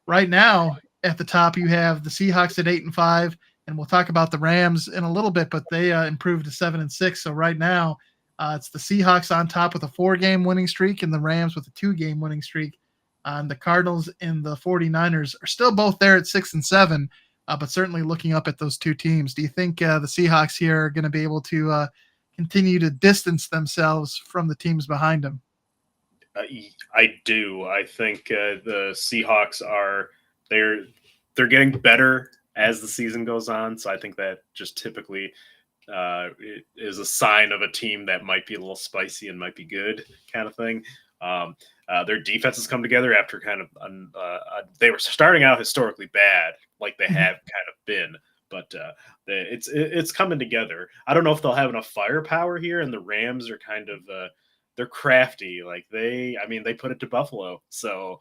right now, at the top, you have the Seahawks at 8-5, and we'll talk about the Rams in a little bit, but they improved to 7-6. So right now, it's the Seahawks on top with a 4-game winning streak, and the Rams with a 2-game winning streak. The Cardinals and the 49ers are still both there at 6-7, but certainly looking up at those 2 teams. Do you think the Seahawks here are going to be able to continue to distance themselves from the teams behind them? I do. I think the Seahawks they're getting better as the season goes on. So I think that just typically it is a sign of a team that might be a little spicy and might be good, kind of thing. Their defenses come together after kind of they were starting out historically bad, like they have kind of been, but it's coming together. I don't know if they'll have enough firepower here, and the Rams are kind of they're crafty. Like they put it to Buffalo, so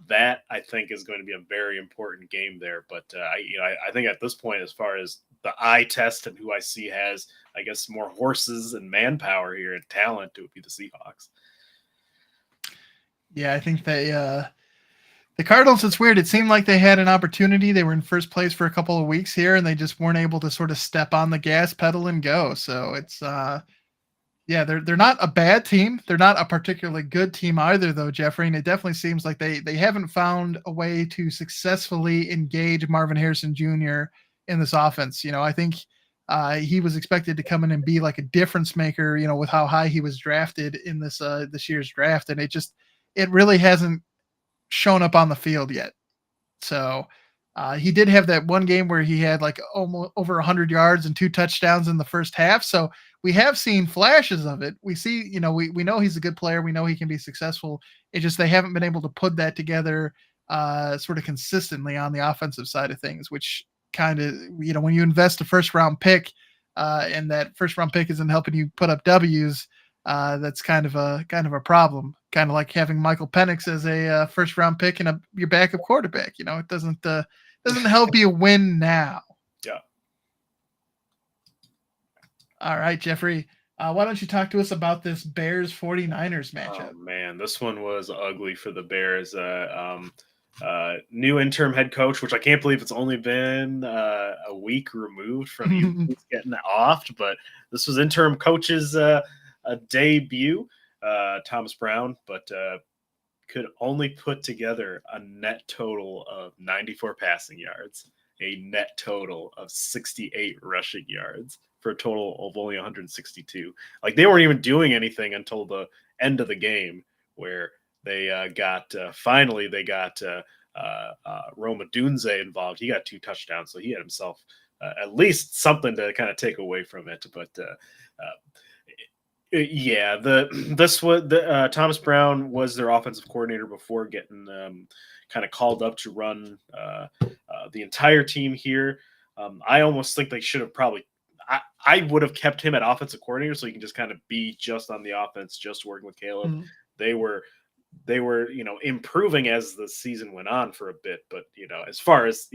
that I think is going to be a very important game there. But I think at this point, as far as the eye test and who I see has, I guess, more horses and manpower here and talent, it would be the Seahawks. Yeah, I think the Cardinals, it's weird. It seemed like they had an opportunity. They were in first place for a couple of weeks here, and they just weren't able to sort of step on the gas pedal and go. So it's yeah, they're not a bad team. They're not a particularly good team either, though, Jeffrey. And it definitely seems like they haven't found a way to successfully engage Marvin Harrison Jr. in this offense. I think he was expected to come in and be like a difference maker. With how high he was drafted in this year's draft, and it really hasn't shown up on the field yet. So he did have that one game where he had like almost over 100 yards and 2 touchdowns in the first half. So we have seen flashes of it. We see, we know he's a good player. We know he can be successful. It's just they haven't been able to put that together sort of consistently on the offensive side of things, which kind of, when you invest a first round pick and that first round pick isn't helping you put up W's, that's kind of a problem. Kind of like having Michael Penix as a first round pick and your backup quarterback. It doesn't help you win now. Yeah. All right, Jeffrey. Why don't you talk to us about this Bears 49ers matchup? Oh man, this one was ugly for the Bears. New interim head coach, which I can't believe it's only been a week removed from you getting off, but this was interim coach's a debut, Thomas Brown, but could only put together a net total of 94 passing yards, a net total of 68 rushing yards for a total of only 162. Like they weren't even doing anything until the end of the game where they finally they got Roma Dunze involved. He got 2 touchdowns, so he had himself at least something to kind of take away from it. But yeah, Thomas Brown was their offensive coordinator before getting kind of called up to run the entire team here. I almost think they should have probably. I would have kept him at offensive coordinator so he can just kind of be just on the offense, just working with Caleb. Mm-hmm. They were improving as the season went on for a bit, but as far as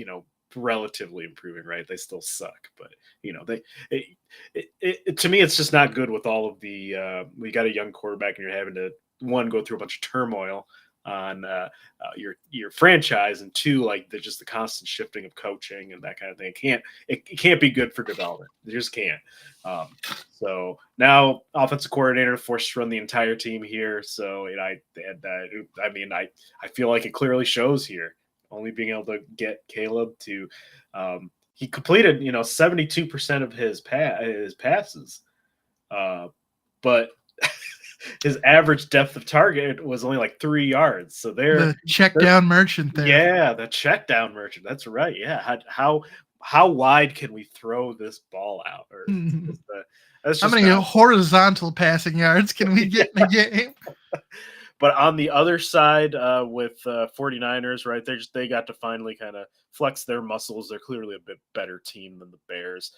relatively improving, right? They still suck, but to me, it's just not good with all of the. We got a young quarterback, and you're having to go through a bunch of turmoil on your franchise, and 2, like just the constant shifting of coaching and that kind of thing. It can't be good for development. It just can't. So now offensive coordinator forced to run the entire team here. So I feel like it clearly shows here. Only being able to get Caleb to, he completed 72% of his passes, but his average depth of target was only like 3 yards. So the check down merchant there. Yeah, the check down merchant. That's right. Yeah, how wide can we throw this ball out? Or how many horizontal passing yards can we get in a game? But on the other side with 49ers, right, they got to finally kind of flex their muscles. They're clearly a bit better team than the Bears.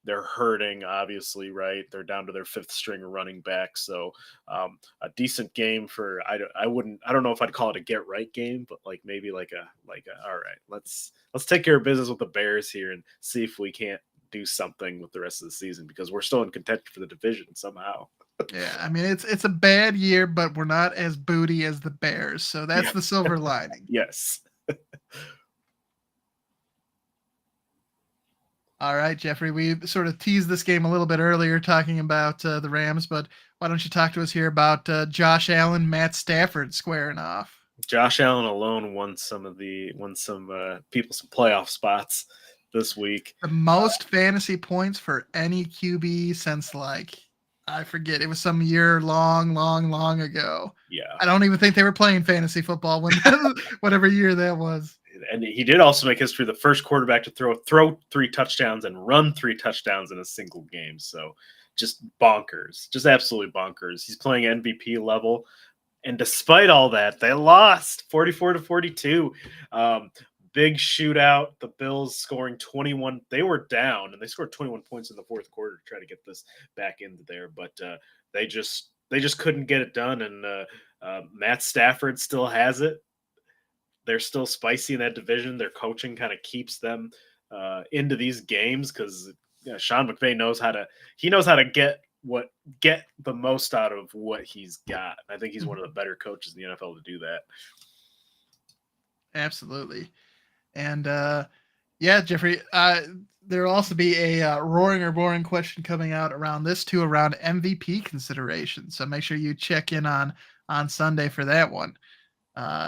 They're hurting, obviously, right? They're down to their 5th string running back. So a decent game for I don't know if I'd call it a get right game, but maybe all right, let's take care of business with the Bears here and see if we can't do something with the rest of the season because we're still in contention for the division somehow. Yeah, I mean it's a bad year, but we're not as booty as the Bears, so that's the silver lining. Yes. All right, Jeffrey, we sort of teased this game a little bit earlier talking about the Rams, but why don't you talk to us here about Josh Allen, Matt Stafford squaring off? Josh Allen alone won some people some playoff spots this week. The most fantasy points for any QB since I forget. It was some year long ago. Yeah. I don't even think they were playing fantasy football when whatever year that was. And he did also make history, the first quarterback to throw 3 touchdowns and run 3 touchdowns in a single game. So just bonkers, just absolutely bonkers. He's playing MVP level. And despite all that, they lost 44-42. Big shootout. The Bills scoring 21. They were down, and they scored 21 points in the 4th quarter to try to get this back into there. But they just couldn't get it done. And Matt Stafford still has it. They're still spicy in that division. Their coaching kind of keeps them into these games because Sean McVay knows how to get the most out of what he's got. I think he's one of the better coaches in the NFL to do that. Absolutely. And yeah, Jeffrey, there'll also be a roaring or boring question coming out around this too, around MVP consideration. So make sure you check in on Sunday for that one.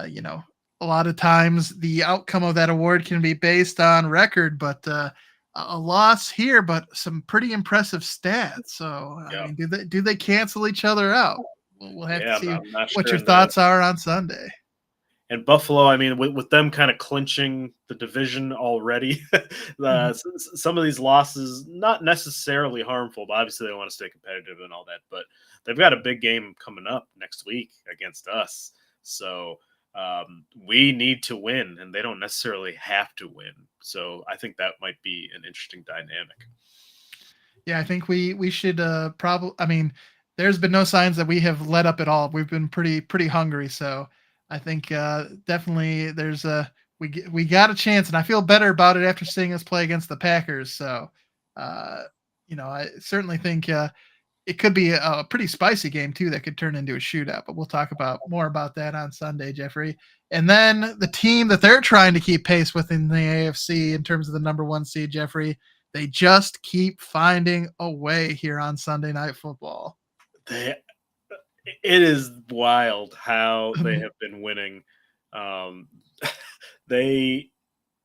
You know, a lot of times the outcome of that award can be based on record, but a loss here, but some pretty impressive stats. So I Yeah, mean, do they cancel each other out? We'll have to yeah, see I'm not what sure your on that. thoughts are on Sunday. And Buffalo, I mean, with them kind of clinching the division already, Mhm. some of these losses not necessarily harmful, but obviously they want to stay competitive and all that. But they've got a big game coming up next week against us, so we need to win, and they don't necessarily have to win. So I think that might be an interesting dynamic. Yeah, I think we should probably. I mean, there's been no signs that we have let up at all. We've been pretty hungry, so I think definitely there's a we got a chance, and I feel better about it after seeing us play against the Packers. So, uh, you know, I certainly think it could be a pretty spicy game too that could turn into a shootout. But we'll talk about more about that on Sunday, Jeffrey. And then the team that they're trying to keep pace with in the AFC in terms of the number one seed, Jeffrey, they just keep finding a way here on Sunday Night Football. They, it is wild how they have been winning. Um, they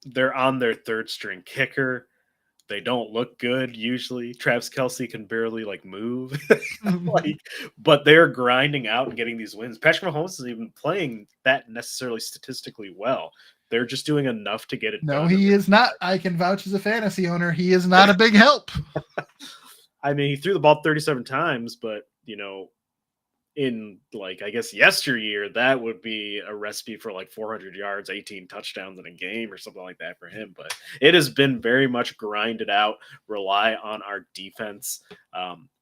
they're on their third string kicker. They don't look good usually. Travis Kelsey can barely like move, like, but they're grinding out and getting these wins. Patrick Mahomes isn't even playing that necessarily statistically well. They're just doing enough to get it No, done. he is not. I can vouch as a fantasy owner. He is not a big help. I mean, he threw the ball 37 times, but in like I guess yesteryear, that would be a recipe for like 400 yards, 18 touchdowns in a game or something like that for him. But it has been very much grinded out. Rely on our defense.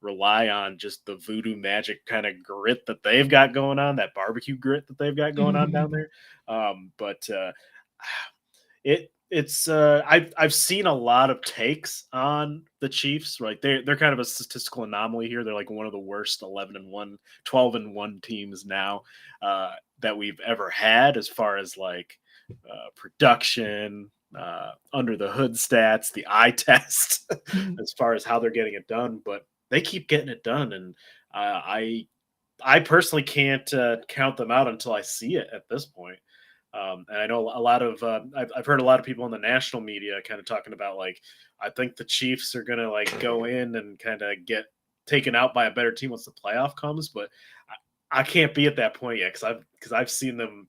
Rely on just the voodoo magic kind of grit that they've got going on, that barbecue grit that they've got going on down there. But I've seen a lot of takes on the Chiefs. Right, they're kind of a statistical anomaly here. They're like one of the worst 11-1, 12-1 teams now that we've ever had as far as like production, under the hood stats, the eye test, as far as how they're getting it done. But they keep getting it done, and I personally can't count them out until I see it at this point. And I know a lot of I've heard a lot of people in the national media kind of talking about like I think the Chiefs are gonna like go in and kind of get taken out by a better team once the playoff comes, but I can't be at that point yet because I've seen them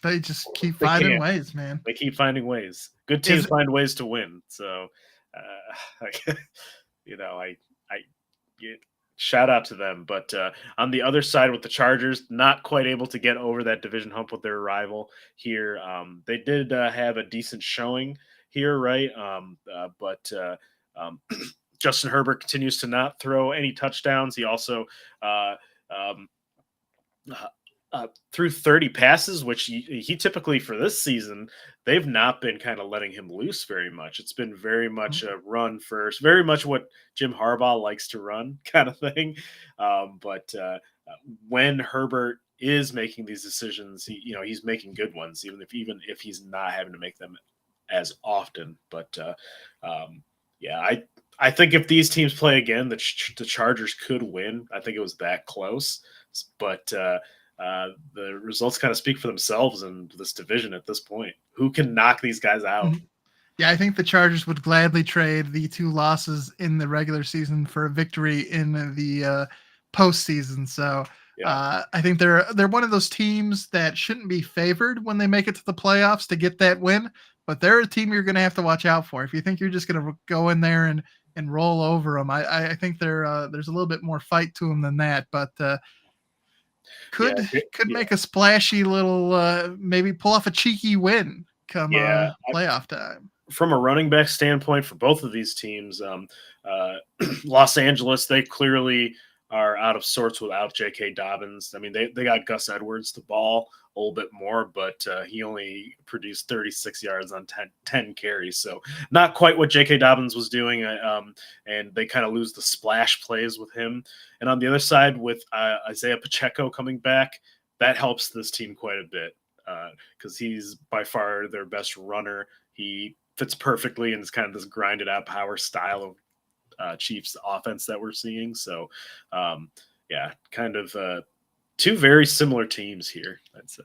They just keep they finding can't ways, man. they keep finding ways. Good teams Is find ways to win. So, I shout out to them. But on the other side with the Chargers, not quite able to get over that division hump with their rival here. They did have a decent showing here, right? But Justin Herbert continues to not throw any touchdowns. He also um, threw 30 passes, which he typically for this season, they've not been kind of letting him loose very much. It's been very much a run first, very much what Jim Harbaugh likes to run kind of thing. But when Herbert is making these decisions, he's making good ones, even if he's not having to make them as often. But yeah, I think if these teams play again, the Chargers could win. I think it was that close, but the results kind of speak for themselves in this division at this point. Who can knock these guys out? Yeah, I think the Chargers would gladly trade the two losses in the regular season for a victory in the postseason. So Yeah, I think they're one of those teams that shouldn't be favored when they make it to the playoffs to get that win. But they're a team you're going to have to watch out for. If you think you're just going to go in there and roll over them, I think there's a little bit more fight to them than that. But yeah, could yeah, make a splashy little maybe pull off a cheeky win come yeah. playoff time. From a running back standpoint, for both of these teams, Los Angeles, they clearly are out of sorts without J.K. Dobbins. I mean, they got Gus Edwards the ball a little bit more, but he only produced 36 yards on 10 carries. So not quite what J.K. Dobbins was doing. And they kind of lose the splash plays with him. And on the other side, with Isaiah Pacheco coming back, that helps this team quite a bit because he's by far their best runner. He fits perfectly in this kind of this grinded out power style of Chiefs offense that we're seeing. So, yeah, kind of two very similar teams here, I'd say.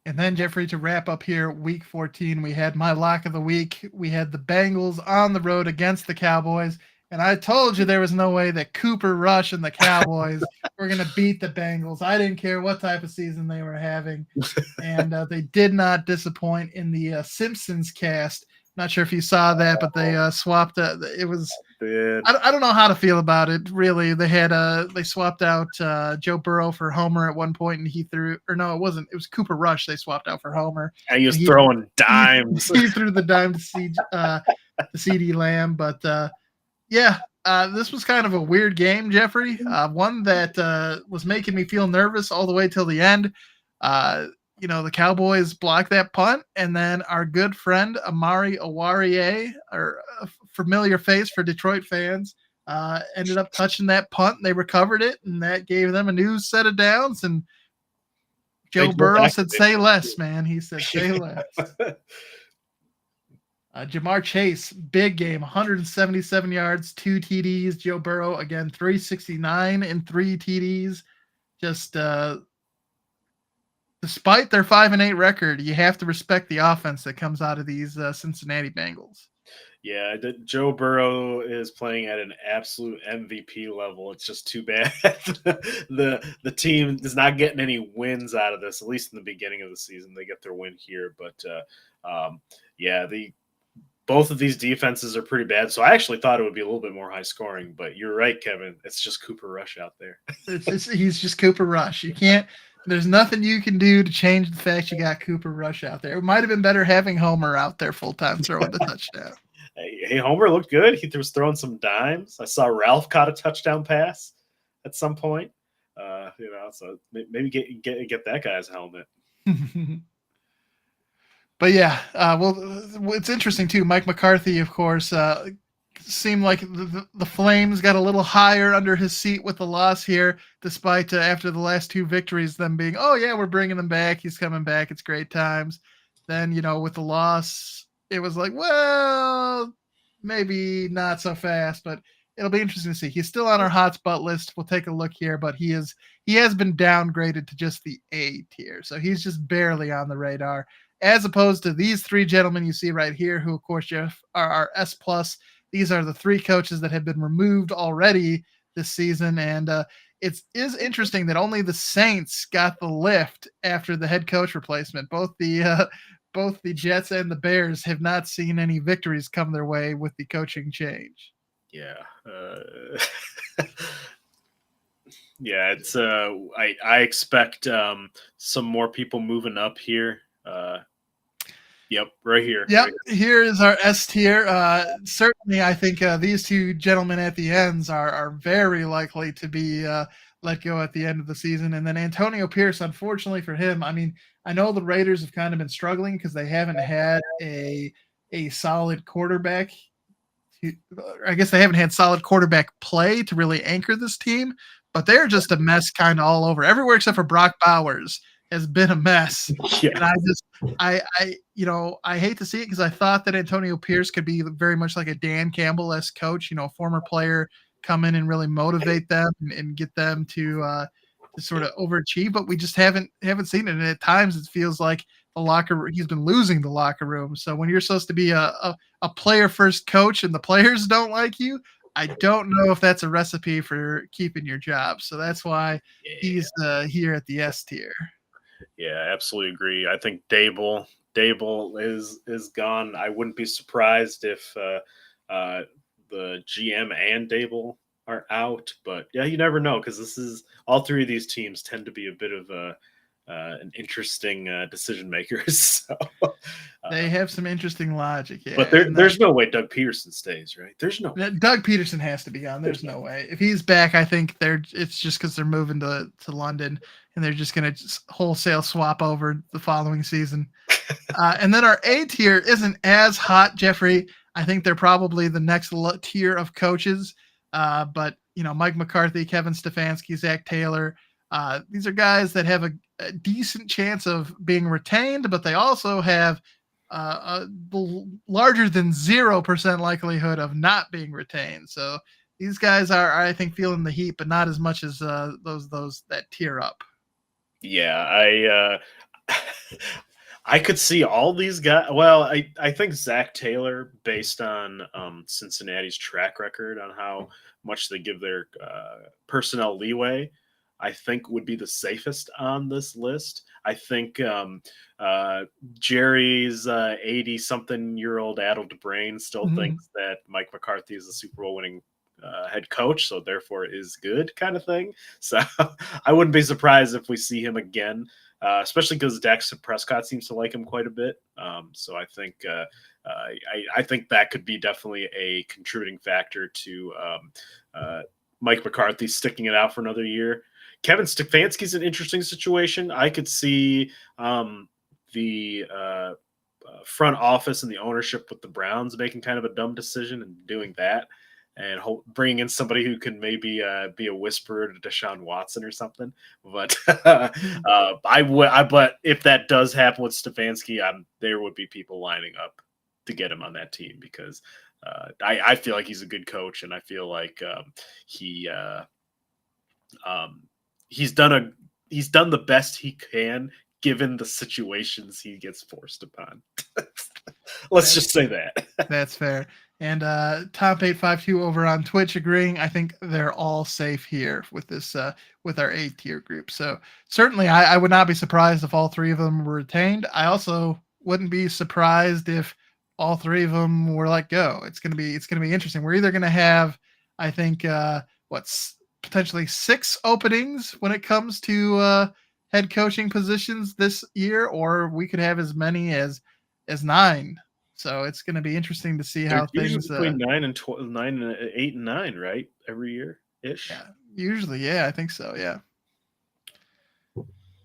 And then, Jeffrey, to wrap up here, week 14, we had my lock of the week. We had the Bengals on the road against the Cowboys. And I told you there was no way that Cooper Rush and the Cowboys were going to beat the Bengals. I didn't care what type of season they were having. And they did not disappoint in the Simpsons cast. Not sure if you saw that, but they swapped. It was. I don't know how to feel about it. Really, they swapped out Joe Burrow for Homer at one point, and he threw. Or no, it wasn't. It was Cooper Rush they swapped out for Homer. And he was throwing dimes. He threw the dime to CeeDee Lamb, but yeah. This was kind of a weird game, Jeffrey. One that was making me feel nervous all the way till the end. The Cowboys blocked that punt, and then our good friend Amari Owarie, or a familiar face for Detroit fans, ended up touching that punt. And they recovered it, and that gave them a new set of downs. And Joe Burrow said, "Say less, man." He said, "Say less." Jamar Chase, big game, 177 yards, 2 TDs. Joe Burrow, again, 369 and 3 TDs. Just despite their 5-8 record, you have to respect the offense that comes out of these Cincinnati Bengals. Yeah, Joe Burrow is playing at an absolute MVP level. It's just too bad the team is not getting any wins out of this, at least in the beginning of the season. They get their win here, but yeah, both of these defenses are pretty bad. So I actually thought it would be a little bit more high scoring, but you're right, Kevin. It's just Cooper Rush out there. He's just Cooper Rush. You can't. There's nothing you can do to change the fact you got Cooper Rush out there. It might have been better having Homer out there full time throwing the touchdown. Hey, Homer looked good. He was throwing some dimes. I saw Ralph caught a touchdown pass at some point. So maybe get that guy's helmet. But yeah, it's interesting too. Mike McCarthy, of course, seemed like the flames got a little higher under his seat with the loss here, despite after the last 2 victories, them being, oh yeah, we're bringing him back. He's coming back. It's great times. Then, with the loss, it was like, well, maybe not so fast, but it'll be interesting to see. He's still on our hot spot list. We'll take a look here, but he has been downgraded to just the A tier. So he's just barely on the radar, as opposed to these 3 gentlemen you see right here, who, of course, Jeff, are our S+. These are the 3 coaches that have been removed already this season. And it is interesting that only the Saints got the lift after the head coach replacement. Both the Jets and the Bears have not seen any victories come their way with the coaching change. Yeah. Yeah, it's I expect some more people moving up here. Yep, right here. Yep, right here is our S tier. Certainly, I think these 2 gentlemen at the ends are very likely to be let go at the end of the season. And then Antonio Pierce, unfortunately for him, I mean, I know the Raiders have kind of been struggling because they haven't had a solid quarterback. I guess they haven't had solid quarterback play to really anchor this team, but they're just a mess kind of all over. Everywhere except for Brock Bowers has been a mess. Yeah. And I hate to see it because I thought that Antonio Pierce could be very much like a Dan Campbell-esque coach, former player, come in and really motivate them and get them to sort of overachieve, but we just haven't seen it. And at times it feels like he's been losing the locker room. So when you're supposed to be a player first coach and the players don't like you, I don't know if that's a recipe for keeping your job. So that's why he's here at the S tier. Yeah, absolutely agree. I think Dable is gone. I wouldn't be surprised if the GM and Dable are out, but yeah, you never know because this is all 3 of these teams tend to be a bit of an interesting decision makers. So, They have some interesting logic, but yeah. And there's no way Doug Peterson stays, right? There's no way. Doug Peterson has to be gone. There's no way. If he's back, I think it's just because they're moving to London and they're just going to wholesale swap over the following season. And then our A tier isn't as hot, Jeffrey. I think they're probably the next tier of coaches. But Mike McCarthy, Kevin Stefanski, Zach Taylor. These are guys that have a decent chance of being retained, but they also have a larger than 0% likelihood of not being retained. So these guys are, I think, feeling the heat, but not as much as those that tier up. Yeah, I could see all these guys. Well, I think Zach Taylor, based on Cincinnati's track record on how much they give their personnel leeway, I think would be the safest on this list. I think Jerry's 80-something-year-old addled brain still thinks that Mike McCarthy is a Super Bowl winning head coach, so therefore is good kind of thing. So I wouldn't be surprised if we see him again, especially because Dak Prescott seems to like him quite a bit. So I think I think that could be definitely a contributing factor to Mike McCarthy sticking it out for another year. Kevin Stefanski's an interesting situation. I could see the front office and the ownership with the Browns making kind of a dumb decision and doing that, and bringing in somebody who can maybe be a whisperer to Deshaun Watson or something. But but if that does happen with Stefanski, there would be people lining up to get him on that team because I feel like he's a good coach, and I feel like he's done the best he can given the situations he gets forced upon. Let's just say that. That's fair. And Top852 over on Twitch agreeing. I think they're all safe here with this with our A tier group. So certainly I would not be surprised if all three of them were retained. I also wouldn't be surprised if all three of them were let go. It's gonna be interesting. We're either gonna have, I think, what's potentially 6 openings when it comes to head coaching positions this year, or we could have as many as 9. So it's going to be interesting to see how things between 9 and 12, 9 and 8 and 9, right? Every year ish. Yeah, usually, yeah, I think so. Yeah.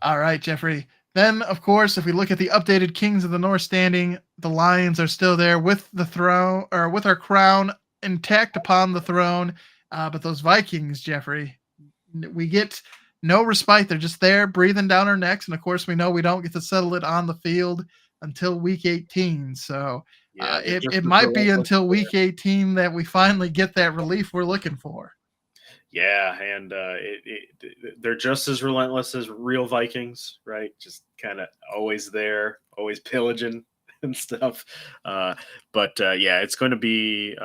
All right, Jeffrey. Then, of course, if we look at the updated Kings of the North standing, the Lions are still there with the throne, or with our crown intact upon the throne. But those Vikings, Jeffrey, we get no respite. They're just there breathing down our necks. And of course, we know we don't get to settle it on the field until week 18. So it might be until week 18 that we finally get that relief we're looking for. Yeah, and they're just as relentless as real Vikings, right? Just kind of always there, always pillaging and stuff. But it's going to be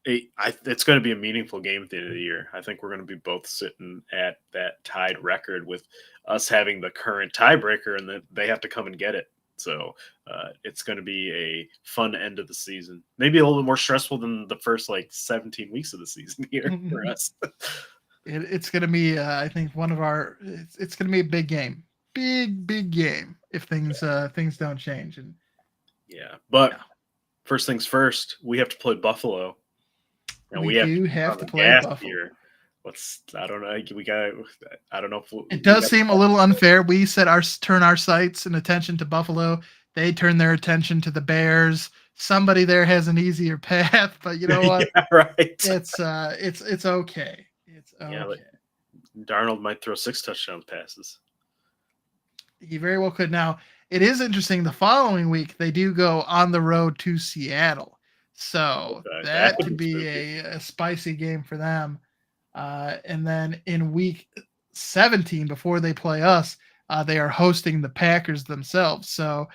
it's going to be a meaningful game at the end of the year. I think we're going to be both sitting at that tied record with us having the current tiebreaker, and then they have to come and get it. So it's going to be a fun end of the season. Maybe a little bit more stressful than the first 17 weeks of the season here for us. It's going to be, I think, one of our. It's going to be a big game, big game if things don't change. And first things first, we have to play Buffalo. And we have to play Buffalo. Here. I don't know. I don't know if it does seem a little unfair. We turn our sights and attention to Buffalo. They turn their attention to the Bears. Somebody there has an easier path, but you know what? Yeah, right. It's okay. It's okay. Yeah, Darnold might throw 6 touchdown passes. He very well could. Now, it is interesting. The following week, they do go on the road to Seattle. So that could be a spicy game for them. And then in week 17, before they play us, they are hosting the Packers themselves. So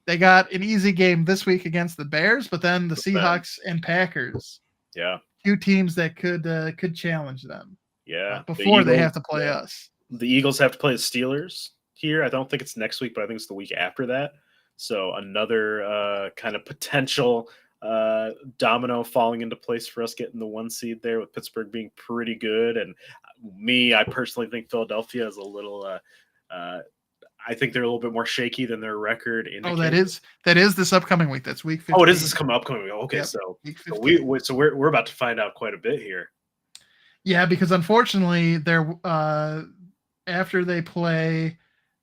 they got an easy game this week against the Bears, but then the Seahawks and Packers. Yeah. 2 teams that could challenge them. Yeah. Before they have to play us. The Eagles have to play the Steelers here. I don't think it's next week, but I think it's the week after that. So another kind of potential domino falling into place for us getting the 1 seed there, with Pittsburgh being pretty good. And I personally think Philadelphia is a little. I think they're a little bit more shaky than their record Oh, indicates. that is this upcoming week. That's week Oh, it is 15. this upcoming week. Okay, Yep, so week so 15. we're about to find out quite a bit here. Yeah, because unfortunately, they're after they play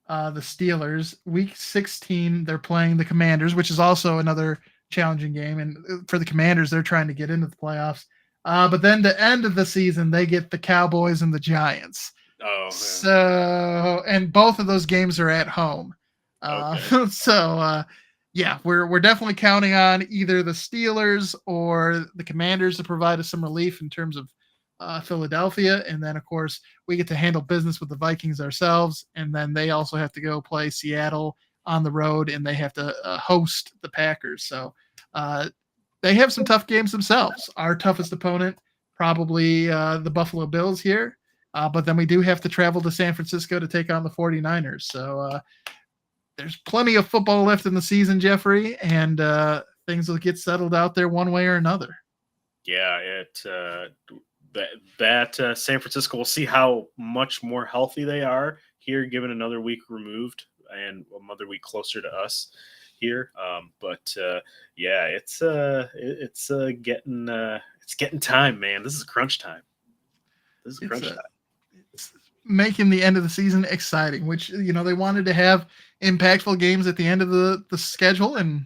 the Steelers, week 16, they're playing the Commanders, which is also another challenging game. And for the Commanders, they're trying to get into the playoffs. But then the end of the season, they get the Cowboys and the Giants. Oh, So, and both of those games are at home. okay. Yeah, we're definitely counting on either the Steelers or the Commanders to provide us some relief in terms of Philadelphia, and then of course we get to handle business with the Vikings ourselves, and then they also have to go play Seattle on the road, and they have to host the Packers. So they have some tough games themselves. Our toughest opponent probably the Buffalo Bills here. But then we do have to travel to San Francisco to take on the 49ers. So there's plenty of football left in the season, Jeffrey, and things will get settled out there one way or another. Yeah, San Francisco, we'll see how much more healthy they are here, given another week removed and another week closer to us here. Yeah, it's getting time, man. This is crunch time. It's making the end of the season exciting, which they wanted to have impactful games at the end of the schedule, and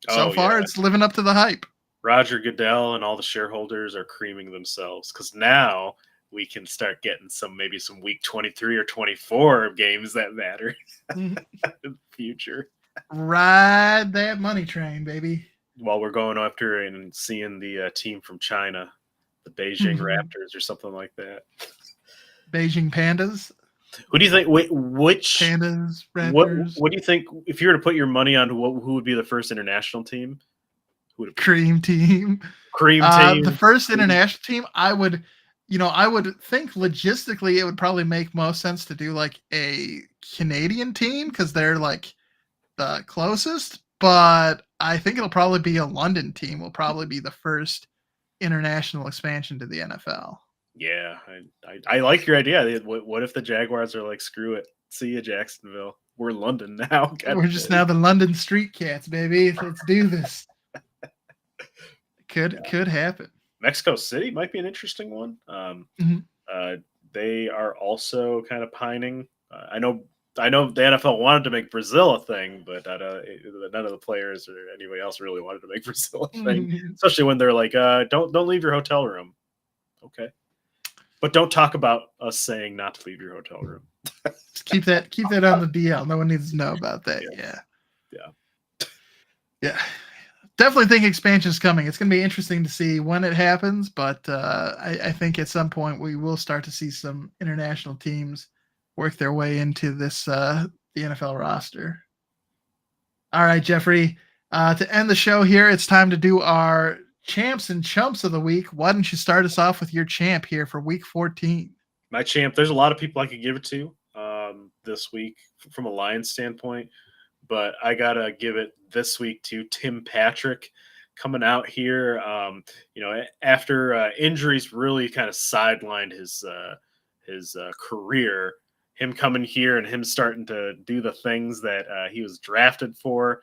so far it's living up to the hype. Roger Goodell and all the shareholders are creaming themselves, because now we can start getting maybe some week 23 or 24 games that matter in the future. Ride that money train, baby. While we're going after and seeing the team from China, the Beijing Raptors or something like that. Beijing Pandas. Who do you think? Which Pandas? Raptors. What do you think if you were to put your money on who would be the first international team? Who would it be? Cream team. The first international team, I would think logistically it would probably make most sense to do like a Canadian team because they're like the closest. But I think it'll probably be a London team. Will probably be the first international expansion to the NFL. Yeah, I like your idea. What if the Jaguars are like, screw it, see you, Jacksonville. We're London now. We're just now the London Street Cats, baby. Let's do this. Could happen. Mexico City might be an interesting one. They are also kind of pining. I know the NFL wanted to make Brazil a thing, but none of the players or anybody else really wanted to make Brazil a thing, especially when they're like, don't leave your hotel room. Okay. But don't talk about us saying not to leave your hotel room. Just keep that on the DL. No one needs to know about that. Yeah. Definitely think expansion is coming. It's going to be interesting to see when it happens, but I think at some point we will start to see some international teams work their way into this the NFL roster. All right, Jeffrey. To end the show here, it's time to do our champs and chumps of the week. Why don't you start us off with your champ here for week 14? My champ, there's a lot of people I could give it to this week from a Lions standpoint, but I got to give it this week to Tim Patrick coming out here. After injuries really kind of sidelined his career, him coming here and him starting to do the things that he was drafted for,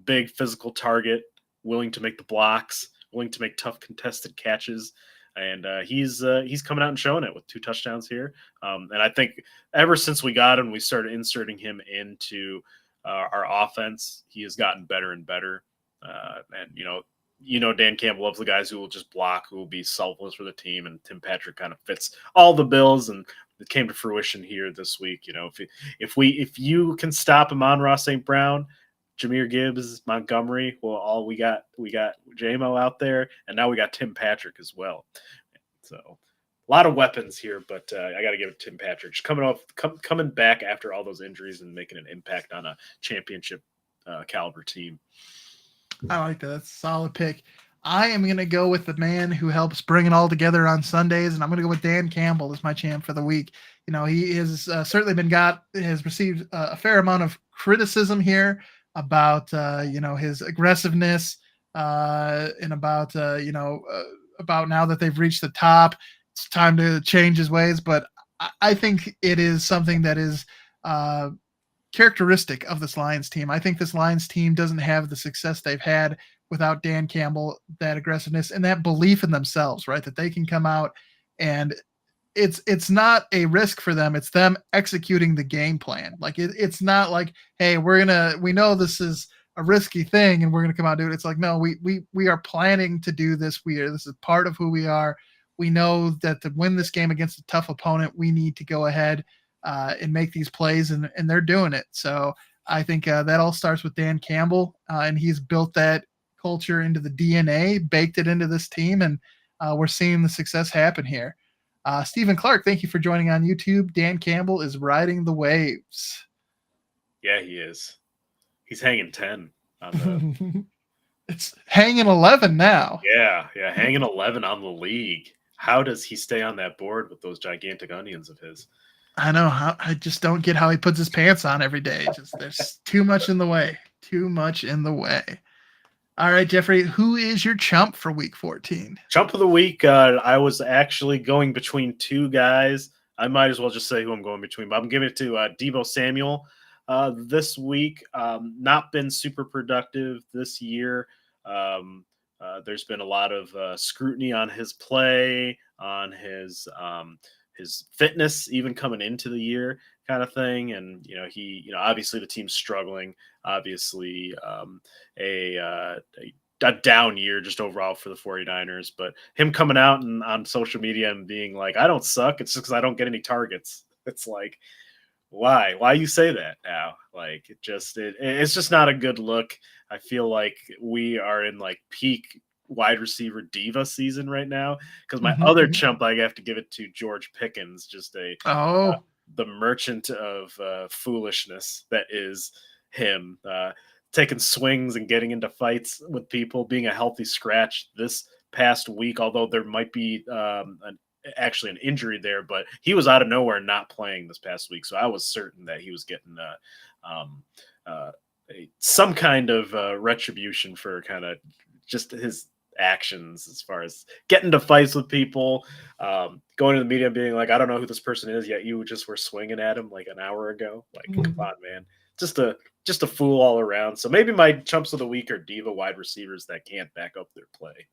big physical target, willing to make the blocks, willing to make tough contested catches. And he's coming out and showing it with 2 touchdowns here. And I think ever since we got him, we started inserting him into our offense, he has gotten better and better. And Dan Campbell loves the guys who will just block, who will be selfless for the team. And Tim Patrick kind of fits all the bills, and it came to fruition here this week. If you can stop Amon-Ra St. Brown, Jahmyr Gibbs, Montgomery, well, we got JMO out there, and now we got Tim Patrick as well. So a lot of weapons here, but I got to give it to Tim Patrick. Just coming back after all those injuries and making an impact on a championship caliber team. I like that. That's a solid pick. I am going to go with the man who helps bring it all together on Sundays, and I'm going to go with Dan Campbell as my champ for the week. He has certainly has received a fair amount of criticism here about his aggressiveness, and about about now that they've reached the top, it's time to change his ways. But I think it is something that is uh, characteristic of this Lions team. I think this Lions team doesn't have the success they've had without Dan Campbell, that aggressiveness and that belief in themselves, right? That they can come out and it's not a risk for them. It's them executing the game plan. Like it's not like, hey, we know this is a risky thing and we're gonna come out and do it. It's like, no, we are planning to do this. This is part of who we are. We know that to win this game against a tough opponent, we need to go ahead and make these plays, and they're doing it. So I think that all starts with Dan Campbell, and he's built that culture into the DNA, baked it into this team, and we're seeing the success happen here. Stephen Clark, thank you for joining on YouTube. Dan Campbell is riding the waves. Yeah, he is. He's hanging 10 on the. It's hanging 11 now. Yeah, hanging 11 on the league. How does he stay on that board with those gigantic onions of his? I know. I just don't get how he puts his pants on every day. Just there's too much in the way. Too much in the way. All right, Jeffrey, who is your chump for week 14? Chump of the week, I was actually going between two guys. I might as well just say who I'm going between, but I'm giving it to Deebo Samuel this week. Not been super productive this year. There's been a lot of scrutiny on his play, on his fitness, even coming into the year, kind of thing. And obviously the team's struggling. Obviously, a down year just overall for the 49ers. But him coming out and on social media and being like, "I don't suck. It's just because I don't get any targets." It's like, why you say that now? Like it's just not a good look. I feel like we are in like peak wide receiver diva season right now, because my other chump, I have to give it to George Pickens, just the merchant of foolishness that is him, taking swings and getting into fights with people, being a healthy scratch this past week, although there might be actually an injury there, but he was out of nowhere not playing this past week. So I was certain that he was getting some kind of retribution for kind of just his actions, as far as getting into fights with people, going to the media and being like, "I don't know who this person is," yet you just were swinging at him like an hour ago. Like, come on, man. Just a fool all around. So maybe my chumps of the week are diva wide receivers that can't back up their play.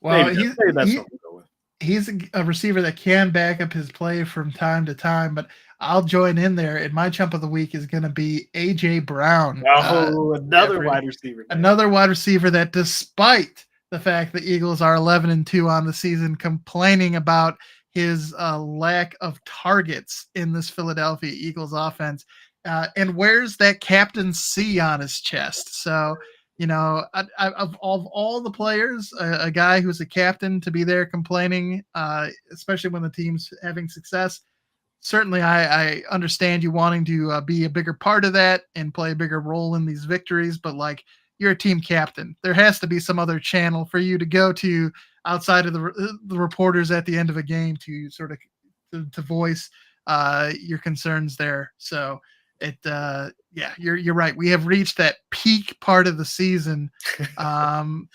Well, maybe that's what we'll go with. He's a receiver that can back up his play from time to time, but I'll join in there. And my chump of the week is going to be A.J. Brown. Oh, another wide receiver. Another wide receiver that, despite the fact the Eagles are 11-2 on the season, complaining about his lack of targets in this Philadelphia Eagles offense, and wears that Captain C on his chest. So, of all the players, a guy who's a captain to be there complaining, especially when the team's having success, certainly I understand you wanting to be a bigger part of that and play a bigger role in these victories, but like, you're a team captain. There has to be some other channel for you to go to outside of the reporters at the end of a game to sort of to voice your concerns there. So you're right. We have reached that peak part of the season for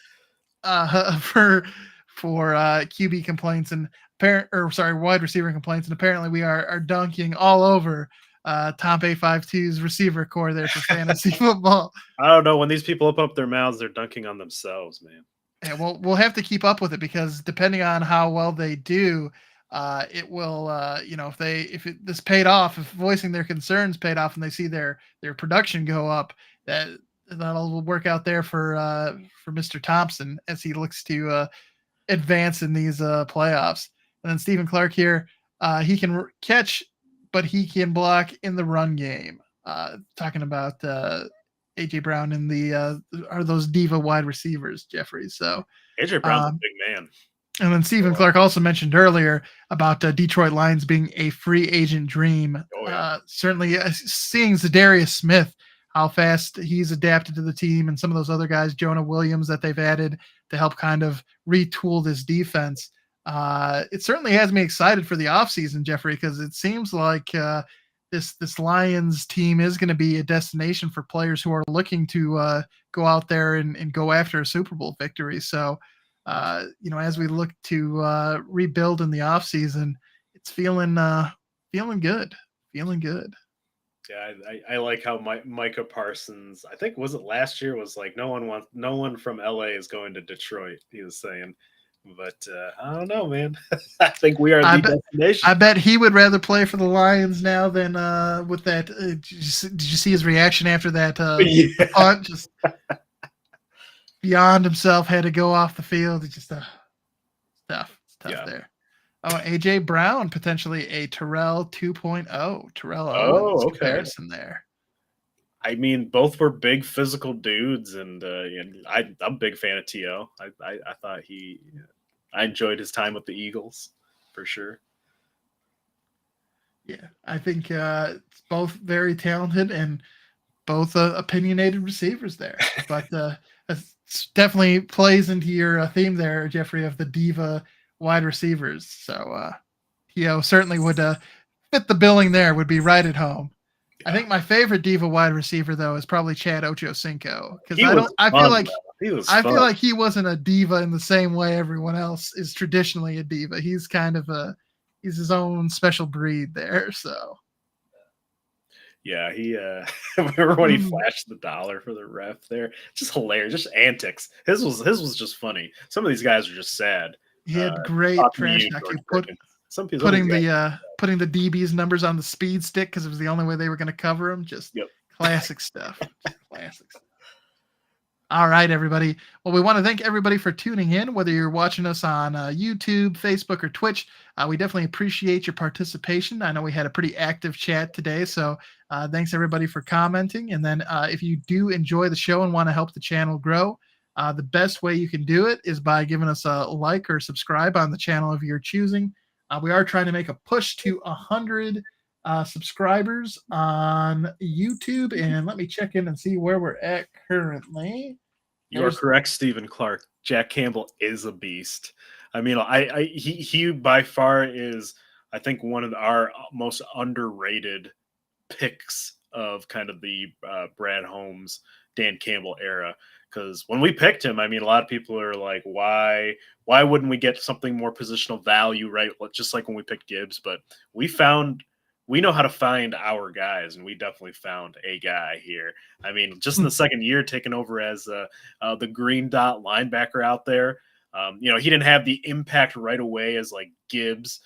QB complaints and wide receiver complaints, and apparently we are dunking all over Tom 852's receiver core there for fantasy football. I don't know, when these people open up their mouths, they're dunking on themselves, man. Yeah, well, we'll have to keep up with it, because depending on how well they do, it will, this paid off, if voicing their concerns paid off, and they see their production go up, that'll work out there for Mr. Thompson as he looks to advance in these playoffs. And then Stephen Clark here, he can catch, but he can block in the run game. Talking about AJ Brown and are those diva wide receivers, Jeffrey. So AJ Brown's a big man. And then Stephen Clark also mentioned earlier about Detroit Lions being a free agent dream. Oh, yeah. Certainly seeing Zadarius Smith, how fast he's adapted to the team, and some of those other guys, Jonah Williams, that they've added to help kind of retool this defense. It certainly has me excited for the offseason, Jeffrey, because it seems like this Lions team is going to be a destination for players who are looking to go out there and go after a Super Bowl victory. So, as we look to rebuild in the offseason, it's feeling good, feeling good. Yeah, I like how Micah Parsons, I think was it last year, was like no one from LA is going to Detroit. He was saying, but I don't know, man. I think we are the destination. I bet he would rather play for the Lions now than with that. Did you see his reaction after that Yeah. punt? Just beyond himself, had to go off the field. It's just tough. It's tough Yeah. there. Oh, AJ Brown, potentially a Terrell 2.0, Terrell Owens Okay. comparison there. I mean, both were big physical dudes, and I'm a big fan of T.O. I thought I enjoyed his time with the Eagles for sure. Yeah, I think it's both very talented and both opinionated receivers there. But it definitely plays into your theme there, Jeffrey, of the diva wide receivers. So T.O. certainly would fit the billing there, would be right at home. Yeah. I think my favorite diva wide receiver though is probably Chad Ochocinco, because I feel like he wasn't a diva in the same way everyone else is traditionally a diva. He's kind of he's his own special breed there. So yeah, he remember when he flashed the dollar for the ref there? Just hilarious, just antics. His was just funny. Some of these guys are just sad. He had great trash talking. Putting the DB's numbers on the speed stick because it was the only way they were going to cover him. Just classic stuff. Classic stuff. All right, everybody. Well, we want to thank everybody for tuning in, whether you're watching us on YouTube, Facebook, or Twitch. We definitely appreciate your participation. I know we had a pretty active chat today, so thanks everybody for commenting. And then if you do enjoy the show and want to help the channel grow, the best way you can do it is by giving us a like or subscribe on the channel of your choosing. We are trying to make a push to 100 subscribers on YouTube, and let me check in and see where we're at currently. You are correct, Stephen Clark. Jack Campbell is a beast. I mean, he by far is, I think, one of our most underrated picks of kind of the Brad Holmes, Dan Campbell era. Because when we picked him, I mean, a lot of people are like, why wouldn't we get something more positional value, right? Just like when we picked Gibbs. But we know how to find our guys, and we definitely found a guy here. I mean, just in the second year, taking over as the green dot linebacker out there. He didn't have the impact right away as like Gibbs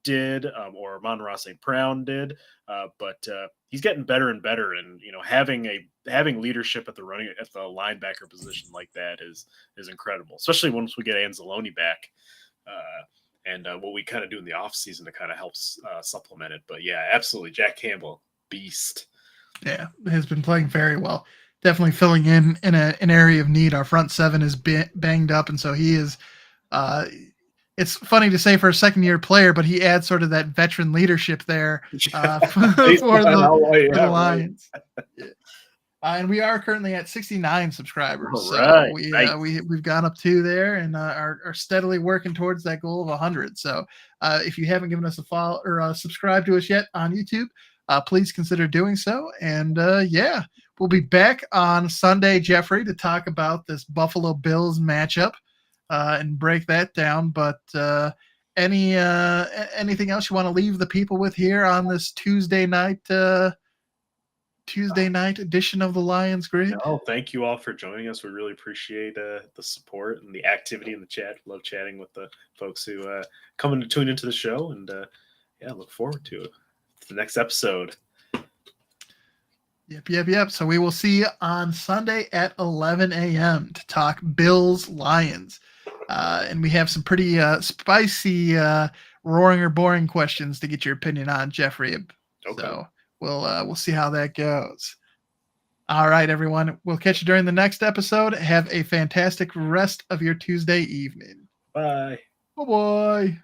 did or Amon-Ra St. Brown did, but he's getting better and better. And having leadership at the linebacker position like that is incredible, especially once we get Anzalone back. And what we kind of do in the offseason to kind of help supplement it. But yeah, absolutely. Jack Campbell, beast. Yeah, has been playing very well. Definitely filling in an area of need. Our front seven is banged up, and so he is. It's funny to say for a second-year player, but he adds sort of that veteran leadership there for the Lions. Yeah. And we are currently at 69 subscribers. So we've gone up 2 there and are steadily working towards that goal of 100. So if you haven't given us a follow or subscribe to us yet on YouTube, please consider doing so. And we'll be back on Sunday, Jeffrey, to talk about this Buffalo Bills matchup and break that down. But anything else you want to leave the people with here on this Tuesday night edition of the Lions Grid? No, thank you all for joining us. We really appreciate the support and the activity in the chat. Love chatting with the folks who come to tune into the show, and look forward to it. The next episode. Yep. So we will see you on Sunday at 11 a.m. to talk Bills Lions. And we have some pretty spicy roaring or boring questions to get your opinion on, Jeffrey. Okay. So we'll see how that goes. All right, everyone. We'll catch you during the next episode. Have a fantastic rest of your Tuesday evening. Bye. Bye-bye.